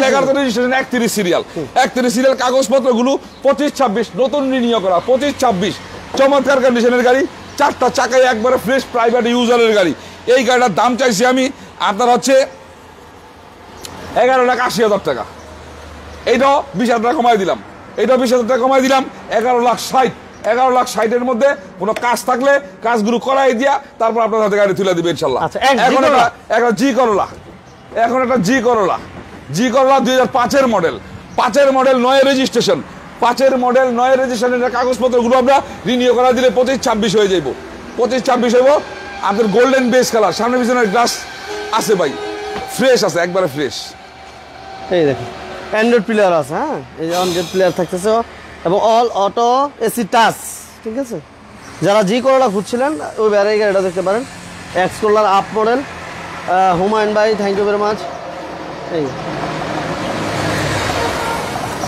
11 রেজিস্ট্রেশন, 31 সিরিয়াল। 31 সিরিয়াল, কাগজপত্রগুলো 25-26 নতুন রিনিউ করা, 25-26 চমৎকার কন্ডিশনের গাড়ি। 4টা চাকায় একবারে ফ্রেশ প্রাইভেট ইউজারের গাড়ি। এই গাড়িটার দাম চাইছি আমি আপনার হচ্ছে 11,80,000 টাকা। এইটাও 20,000 টাকা কমাই দিলাম, এইটাও 20,000 টাকা কমাই দিলাম। 11,60,000, 11,60,000-এর মধ্যে কোনো কাজ থাকলে কাজগুলো করাই দিয়া তারপর আপনার হাতে গাড়ি তুলে দিবে ইনশাল্লাহ। এখন একটা জি করলা, 2005-এর মডেল, 5-এর মডেল 9 রেজিস্ট্রেশন, 5-এর মডেল 9-এর রেজিস্ট্রেশনের কাগজপত্রগুলো আমরা রিনিউ করা দিলে 25-26 হয়ে যাইব। 25-26 হইব। আপনার গোল্ডেন বেস কালার, সামনে পিছনের গ্লাস আছে ভাই, ফ্রেশ আছে, একবারে ফ্রেশ। এই দেখুন অ্যান্ড্রয়েড প্লেয়ার আছে, হ্যাঁ এই যে অ্যান্ড্রয়েড প্লেয়ার থাকতেছে এবং অল অটো এসি টাচ, ঠিক আছে। যারা জি করোলা খুঁজছিলেন ওই ব্যারাই গাড়িটা দেখতে পারেন, এক্স করোলার আপ মডেল। হুমায়ুন ভাই থ্যাংক ইউ ভেরি মাচ। এই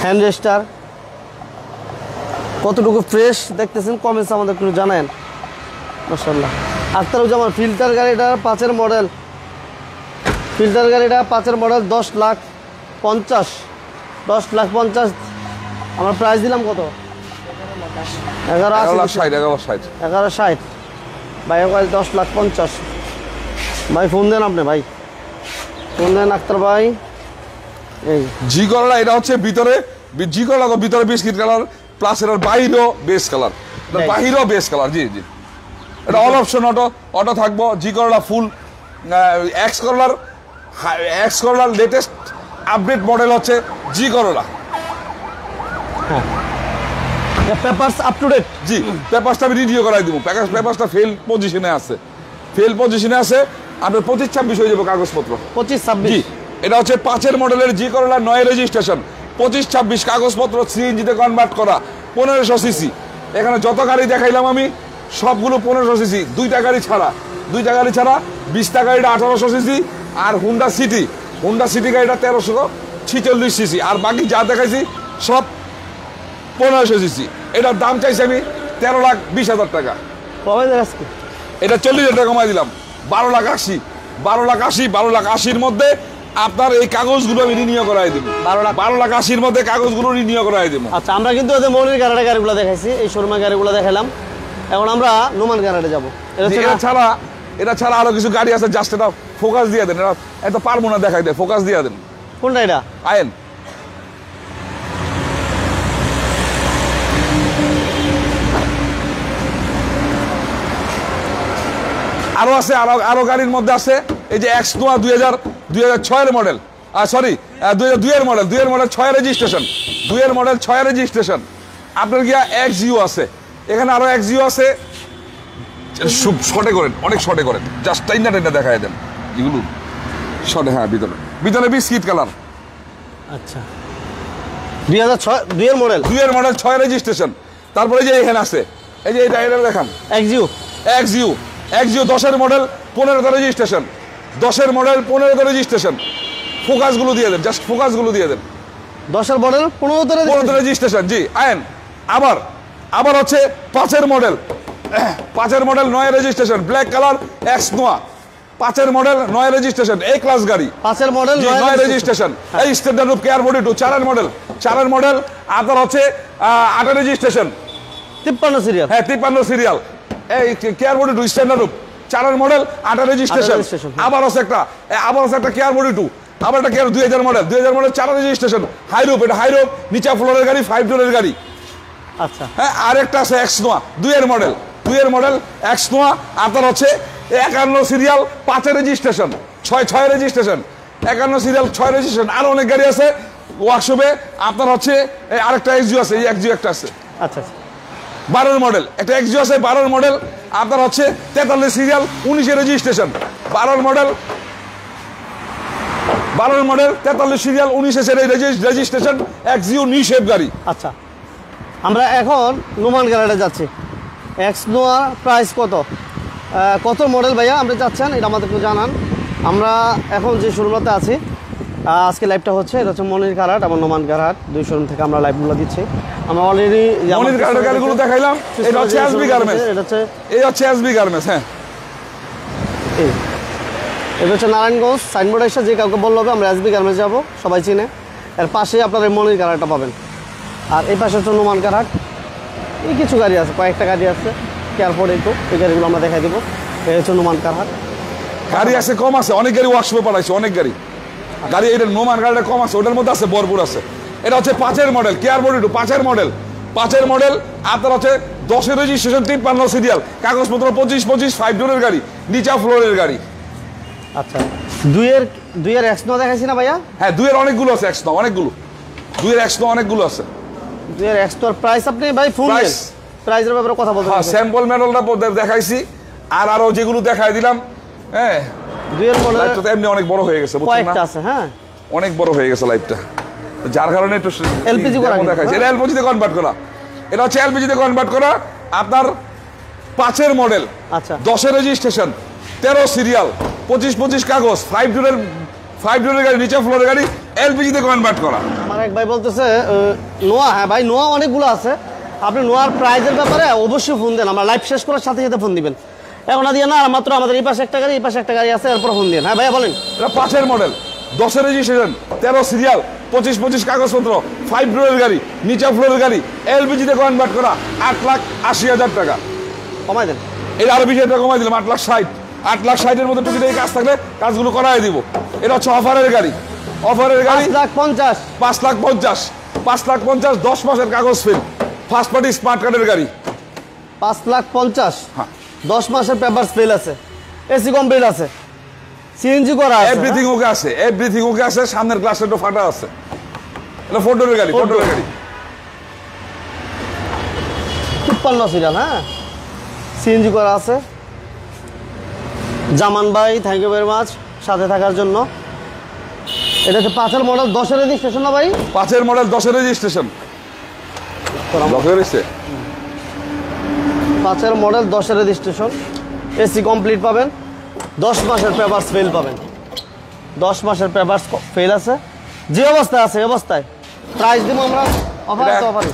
হ্যান্ড রেস্টার কতটুকু ফ্রেশ দেখতেছেন কমেন্টস আমাদের একটু জানান। মাশাআল্লাহ। আখতারুজ্জামান ফিল্টার গাড়িটার 5-এর মডেল, ফিল্টার গাড়িটা 5-এর মডেল 10,50,000, 10,50,000। আমরা প্রাইস দিলাম কত? 11,60 ভাই, 10,50,000। ভাই ফোন দেন, আপনি ভাই ফোন দেন আক্তার ভাই। এই জি করলা এটা হচ্ছে ভিতরে, জি করলা তো ভিতরে বিস্কিট কালার, প্লাস এটার বাহিরও বেস কালার, বাহিরও বেস কালার। জি জি, এটা অল অপশন অটো থাকবো। জি করলা ফুল এক্স করলার লেটেস্ট আপডেট মডেল হচ্ছে G Corolla. Papers up to date. জি, পেপারসটা আমি রিনিউ করাই দিব। পেপারসটা ফেল পজিশনে আছে, আপনার 25-26 হয়ে যাবে কাগজপত্র। 25-26। জি, এটা হচ্ছে 5-এর মডেলের জি করলা 9 রেজিস্ট্রেশন, 25-26 কাগজপত্র, সিএনজিতে কনভার্ট করা, 1500 সিসি। এখানে যত গাড়ি দেখাইলাম আমি সবগুলো 1500 সিসি, দুইটা গাড়ি ছাড়া 20টা গাড়িটা 1800 সিসি, আর হুন্ডা সিটি গাড়িটা 1346 সিসি, আর বাকি যা দেখাইছি সব 1500 সিসি। এটার দাম চাইছি আমি 13,20,000 টাকা। কবে আজকে এটা 40,000 টাকা কমাই দিলাম, 12,80,000 মধ্যে আপনার এই কাগজগুলো আমি রিনিউ করাই দেব। 12,80,000 মধ্যে কাগজগুলো রিনিউ করাই দেব। আচ্ছা, আমরা কিন্তু ওদের মনির গ্যারাজে গাড়িগুলো দেখাইছি, এই শোরুমের গাড়িগুলো দেখালাম। এখন আমরা নোমান গ্যারাজে যাবো। এটা ছাড়া আরো কিছু গাড়ি আছে, জাস্ট এটা ফোকাস দিয়ে দেন। এটা পারবো না দেখাই দেয়, ফোকাস দিয়ে দেন। কোনটা এটা? আয়েন আরো আছে, আরো গাড়ির মধ্যে আছে। এই যে এক্স নোয়া 2006-এর মডেল, সরি 2002-এর মডেল, 6 রেজিস্ট্রেশন, 2-এর মডেল 6 রেজিস্ট্রেশন। আপনার গিয়া এক্স জিও আছে, এখানে আরো এক্স জিও আছে। অনেক শর্টে করেন, জাস্ট টাইনা দেখায় দেন এগুলো শর্টে। হ্যাঁ, ভিতরে বিস্কিট কালার। আচ্ছা, 2006 2-এর মডেল, 6 রেজিস্ট্রেশন। তারপরে যে এখানে আছে, এই যে এটা দেখান, এক্স জিও 10-এর মডেল 15তে রেজিস্ট্রেশন, 10-এর মডেল 15তে রেজিস্ট্রেশন। ফোকাসগুলো দিয়ে দেন, জাস্ট ফোকাসগুলো দিয়ে দেন। 10-এর মডেল 15তে রেজিস্ট্রেশন। জি, আয়েন আবার হচ্ছে 5-এর model 9 registration, black colour X Noah. 5-এর মডেল 9 রেজিস্ট্রেশন, এই ক্লাস গাড়ি। 5-এর মডেল 9 রেজিস্ট্রেশন। এই স্ট্যান্ডার্ড অফ কেয়ার বডি 2 4-এর মডেল আপনার হচ্ছে 8 রেজিস্ট্রেশন, 53 সিরিয়াল। হ্যাঁ, 53 সিরিয়াল। এই কেয়ার বডি 2 স্ট্যান্ডার্ড অফ 4-এর মডেল 8 রেজিস্ট্রেশন। আবার আছে একটা কেয়ার বডি 2, আবার একটা কেয়ার 2000 মডেল 4 রেজিস্ট্রেশন, হাইরুপ। এটা হাইরুপ নিচা ফ্লোরের গাড়ি, 5 ডোরের গাড়ি। আচ্ছা, হ্যাঁ, আরেকটা আছে এক্স নোয়া 2-এর মডেল এক্স নোয়া। আপনার হচ্ছে 51 serial 5 registration, 6 registration, 51 serial 6 registration. আরো অনেক গাড়ি আছে ওয়ার্কশপে। আপনার হচ্ছে আরেকটা এক্সজিও আছে, এই এক্সজিও একটা আছে। আচ্ছা, 12-এর মডেল একটা এক্সজিও আছে, 12-এর মডেল আপনার হচ্ছে 43 সিরিয়াল 19 রেজিস্ট্রেশন, 12-এর model 43 serial 19 registration, Axio new shape গাড়ি। আচ্ছা, আমরা এখন নোমান গ্যারাজে যাচ্ছি। এক্স নোয়া প্রাইস কত মডেল ভাইয়া আপনি যাচ্ছেন, এটা আমাদেরকে জানান। আমরা এখন যে শোরুমটাতে আছি, আজকে লাইভটা হচ্ছে, এটা হচ্ছে মনির কারহাট এবং নোমান কারহাট, 2 শোরুম থেকে আমরা লাইভগুলো দিচ্ছি। আমরা অলরেডি মনির কারহাটের গাড়িগুলো দেখাইলাম। এটা হচ্ছে এসবি গার্মেন্টস, এসবি গার্মেন্টস। হ্যাঁ, এটা হচ্ছে নারায়ণগঞ্জ। সাইনবোর্ড এসে যে কাউকে বললে হবে আমরা এসবি গার্মেন্টস যাবো, সবাই চিনে। এর পাশেই আপনার এই মনির কারহাটটা পাবেন। আর এই পাশে হচ্ছে নোমান কারহাট। এই কিছু গাড়ি আছে, কয়েকটা গাড়ি আছে এয়ারপোর্টে, একটু এই গাড়িগুলো আমরা দেখাই দেবো। এই হচ্ছে নোমান কারহাট। গাড়ি আছে কম আছে, অনেক গাড়ি ওয়ার্কশপে পাঠাইছে, অনেক গাড়ি। এটা নোমান গাড়িটা কম আছে, ওটার মধ্যে আছে ভরপুর আছে। এটা হচ্ছে 5-এর মডেল কেয়ার বডি 2, 5-এর মডেল আপনার হচ্ছে 10-এর রেজিস্ট্রেশন, 53 সিরিয়াল, কাগজপত্র 25 5 ডোরের গাড়ি, নিচা ফ্লোরের গাড়ি। আচ্ছা, 2-এর এক্স নোয়া দেখাইছি না ভাইয়া? হ্যাঁ, 2-এর অনেকগুলো আছে এক্স নোয়া, অনেকগুলো 2-এর এক্স নোয়া অনেকগুলো আছে। এর এক্সট্রা প্রাইস আপনি ভাই ফুল দেন, Price? প্রাইসের ব্যাপারে কথা বলতে হ্যাঁ, স্যাম্পল মডেলটা দেখাইছি, আর আরো যেগুলো দেখাই দিলাম। হ্যাঁ, দুইয়ের মডেল লাইভটা তো এমনি অনেক বড় হয়ে গেছে, বুঝছেন কয়েকটা না? আছে। হ্যাঁ, অনেক বড় হয়ে গেছে লাইভটা, যার কারণে একটু LPG করা কিন্তু, দেখাইছে। হ্যাঁ? এটা এলপিজিতে কনভার্ট করা, এটা হচ্ছে এলপিজিতে কনভার্ট করা। আপনার 5-এর মডেল, আচ্ছা 10-এর রেজিস্ট্রেশন, 13 সিরিয়াল, 25 কাগজ, 5 ডোরের গাড়ি, নিচে ফ্লোরের গাড়ি, এলপিজিতে কনভার্ট করা। আমার এক ভাই বলতেছে নোয়া। হ্যাঁ ভাই, নোয়া অনেকগুলো আছে। আপনি নোয়ার প্রাইজের ব্যাপারে অবশ্যই ফোন দেন, আমরা লাইভ শেষ করার সাথে সাথে ফোন দিবেন। এখন দিয়ে না, মাত্র আমাদের এই পাশে একটা গাড়ি, এই পাশে একটা গাড়ি আছে, এরপর ফোন দিন। হ্যাঁ ভাইয়া বলেন। এটা 5-এর মডেল, 10-এর রেজিস্ট্রেশন, 13 সিরিয়াল, 25 কাগজপত্র, 5 ডোরের গাড়ি, নিচে ফ্লোরের গাড়ি, এলপিজিতে কনভার্ট করা, 8,80,000 টাকা। কমাই দেন। এটা আরো 20,000 টাকা কমাই দিলাম, 8,60,000 মধ্যে টুকিটাকি কাজ থাকলে কাজগুলো করাই দিব। এটা হচ্ছে অফারের গাড়ি, অফারের গাড়ি 5,50,000। 5,50,000, 10 মাসের কাগজ ফিল, ফার্স্ট পার্টি স্মার্ট কার্ডের গাড়ি। 5,50,000, হ্যাঁ, 10 মাসের পেপারস ফেল আছে, এসি কমপ্লিট আছে, সিএনজি করা আছে। এভরিথিং ওকে আছে, এভরিথিং ওকে আছে। সামনের গ্লাসটা একটু ফাটা আছে। এটা 4 ডোরের গাড়ি, 4 ডোরের গাড়ি। 53 সিরিয়াল। হ্যাঁ, সিএনজি করা আছে। জামান ভাই, থ্যাংক ইউ ভেরি মাচ সাথে থাকার জন্য। এটা হচ্ছে 5-এর মডেল, 10-এর রেজিস্ট্রেশন না ভাই? 5-এর মডেল, 10-এর রেজিস্ট্রেশন। লক হয়ে গেছে। 5-এর মডেল, 10-এর রেজিস্ট্রেশন, এসি কমপ্লিট পাবেন, 10 মাসের পেপারস ফেল পাবেন। 10 মাসের পেপারস ফেল আছে, যে অবস্থায় আছে এই অবস্থায় প্রাইস দিব আমরা অফার তো অফারে।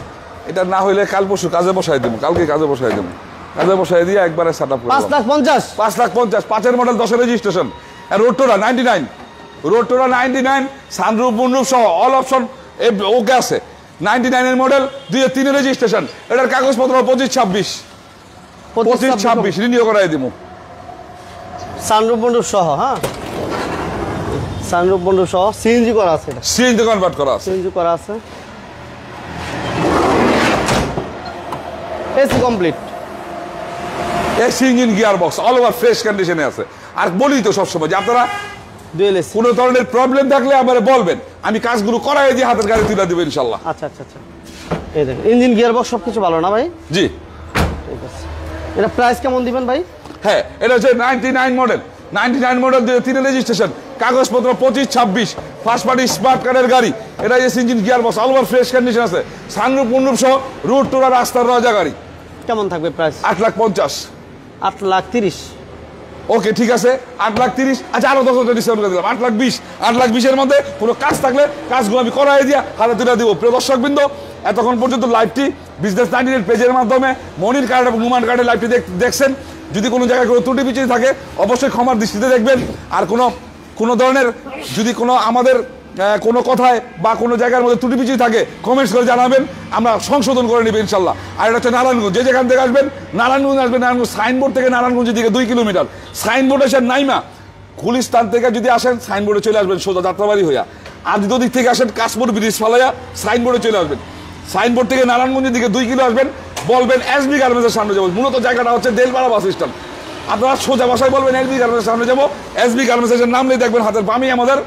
এটা না হইলে কাল পরশু কাজে বসাই দেবো, কালকে কাজে বসাই দেবো, কাজে বসাই দিয়ে একবারে সেট আপ করে 5,50,000। 5,50,000, 5-এর মডেল, 10-এর রেজিস্ট্রেশন, রোডটোরা 99, রোডটোরা 99, সানরুফ মুনরুফ সহ অল অপশন ওকে আছে। 99-এর মডেল, 2-3-এর রেজিস্ট্রেশন, এটার কাগজপত্র 25-26 রিনিউ করাই দিব। সানরুফ বন্ডুপ সহ। হ্যাঁ, সানরুফ বন্ডুপ সহ, সিএনজি করা আছে। এটা সিএনজি কনভার্ট করা আছে, সিএনজি করা আছে, AC complete, AC engine gear box all over fresh কন্ডিশনে আছে। আর বলি তো সবসময় যে আপনারা ডুয়েল এসি। কোনো ধরনের প্রবলেম থাকলে আমার বলবেন, আমি কাজগুলো করাই দিয়ে হাতের গাড়ি তুলে দেবো ইনশাল্লাহ। আচ্ছা আচ্ছা আচ্ছা, এই দেখেন ইঞ্জিন গিয়ার বক্স সবকিছু ভালো না ভাই? জি, ঠিক আছে। এটা প্রাইস কেমন দিবেন ভাই? হ্যাঁ, এটা হচ্ছে 99 মডেল, 99 মডেল, 2-3-এর রেজিস্ট্রেশন, কাগজপত্র 25-26, ফার্স্ট পার্টি স্মার্ট কার্ডের গাড়ি। এটা AC engine gear box all over fresh condition আছে, সানরুফ মুনরুফ সহ, রুট টুরা রাস্তার রাজা গাড়ি। কেমন থাকবে প্রাইস? 8,50,000। 8,30,000। ওকে, ঠিক আছে, 8,30,000। আচ্ছা, আরো 10,000 ডিসকাউন্ট করে দিলাম, 8,20,000। 8,20,000-এর মধ্যে কোনো কাজ থাকলে কাজগুলো আমি করাই দিয়া হাতে তুলে দিব। প্রিয় দর্শকবৃন্দ, এতক্ষণ পর্যন্ত লাইভটি বিজনেস 99 পেজের মাধ্যমে মনির কার্ড এবং নুমান কার্ডের লাইভটি দেখছেন। যদি কোনো জায়গায় কোনো ত্রুটি বিচ্যুতি থাকে অবশ্যই ক্ষমার দৃষ্টিতে দেখবেন। আর কোনো ধরনের যদি কোনো আমাদের কোনো কথায় বা কোনো জায়গার মধ্যে ত্রুটি বিচ্যুতি থাকে কমেন্টস করে জানাবেন, আমরা সংশোধন করে নেব ইনশাল্লাহ। আর এটা হচ্ছে নারায়ণগঞ্জ, যেখান থেকে আসবেন নারায়ণগঞ্জ আসবেন, নারায়ণগঞ্জ সাইনবোর্ড থেকে নারায়ণগঞ্জের দিকে 2 কিলোমিটার। সাইনবোর্ড আসেন নাইমা, গুলিস্তান থেকে যদি আসেন সাইনবোর্ডে চলে আসবেন সোজা যাত্রাবাড়ি হইয়া। আর যদি ওদিক থেকে আসেন কাশমোর ব্রিজ ফালাইয়া সাইনবোর্ডে চলে আসবেন। সাইনবোর্ড থেকে নারায়ণগঞ্জের দিকে 2 কিলো আসবেন, বলবেন এসবি গার্মেন্টসের সামনে যাবো। মূলত জায়গাটা হচ্ছে দেলপাড়া বাস স্ট্যান্ড। আপনারা সোজা বাসায় বলবেন এসবি গার্মেন্টসের সামনে যাবো। এসবি গার্মেন্টসের নাম নিয়ে দেখবেন হাতের বামই আমাদের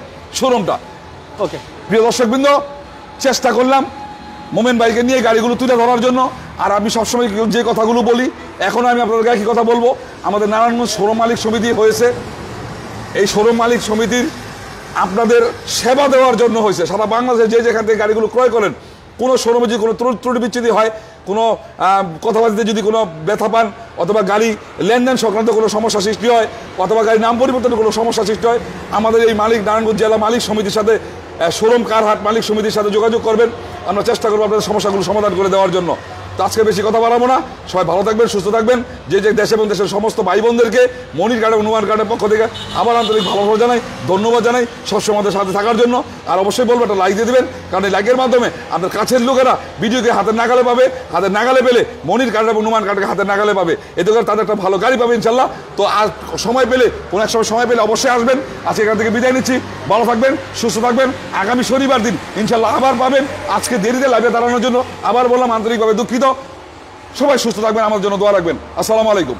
শোরুমটা। ওকে, প্রিয় দর্শকবৃন্দ, চেষ্টা করলাম মোমেন ভাইকে নিয়ে গাড়িগুলো তুলে ধরার জন্য। আর আমি সবসময় যে কথাগুলো বলি, এখনও আমি আপনাদের একই কথা বলবো। আমাদের নারায়ণগঞ্জ শোরুম মালিক সমিতি হয়েছে, এই শোরুম মালিক সমিতির আপনাদের সেবা দেওয়ার জন্য হয়েছে। সারা বাংলাদেশে যে যেখান থেকে গাড়িগুলো ক্রয় করেন, কোনো শোরুমে যদি কোনো ত্রুটি বিচ্ছুতি হয়, কোনো কথাবার্তাতে যদি কোনো ব্যথা পান, অথবা গাড়ি লেনদেন সংক্রান্ত কোনো সমস্যা সৃষ্টি হয়, অথবা গাড়ির নাম পরিবর্তনের কোনো সমস্যা সৃষ্টি হয়, আমাদের এই মালিক নারায়ণগঞ্জ জেলা মালিক সমিতির সাথে, শোরুম কারহাট মালিক সমিতির সাথে যোগাযোগ করবেন। আমরা চেষ্টা করবো আপনাদের সমস্যাগুলো সমাধান করে দেওয়ার জন্য। তো আজকে বেশি কথা বাড়াবো না, সবাই ভালো থাকবেন, সুস্থ থাকবেন। যে দেশ এবং দেশের সমস্ত ভাই বোনদেরকে মনির কার্ড এবং নুমান কার্ডের পক্ষ থেকে আবার আন্তরিক ভালোবাসা জানাই, ধন্যবাদ জানাই সবসময় আমাদের সাথে থাকার জন্য। আর অবশ্যই বলবো একটা লাইক দিয়ে দেবেন, কারণ এই লাইকের মাধ্যমে আপনার কাছের লোকেরা ভিডিওকে হাতের নাগালে পাবে। হাতের নাগালে পেলে মনির কার্ড এবং নুমান কার্ডকে হাতের নাগালে পাবে, এতে করে তাদের একটা ভালো গাড়ি পাবে ইনশাল্লাহ। তো আর সময় পেলে, কোনো এক সময় পেলে অবশ্যই আসবেন। আজকে এখান থেকে বিদায় নিচ্ছি, ভালো থাকবেন, সুস্থ থাকবেন। আগামী শনিবার দিন ইনশাল্লাহ আবার পাবেন। আজকে দেরিতে লাইভে দাঁড়ানোর জন্য আবার বললাম আন্তরিকভাবে দুঃখিত। সবাই সুস্থ থাকবেন, আমার জন্য দোয়া রাখবেন। আসসালামু আলাইকুম।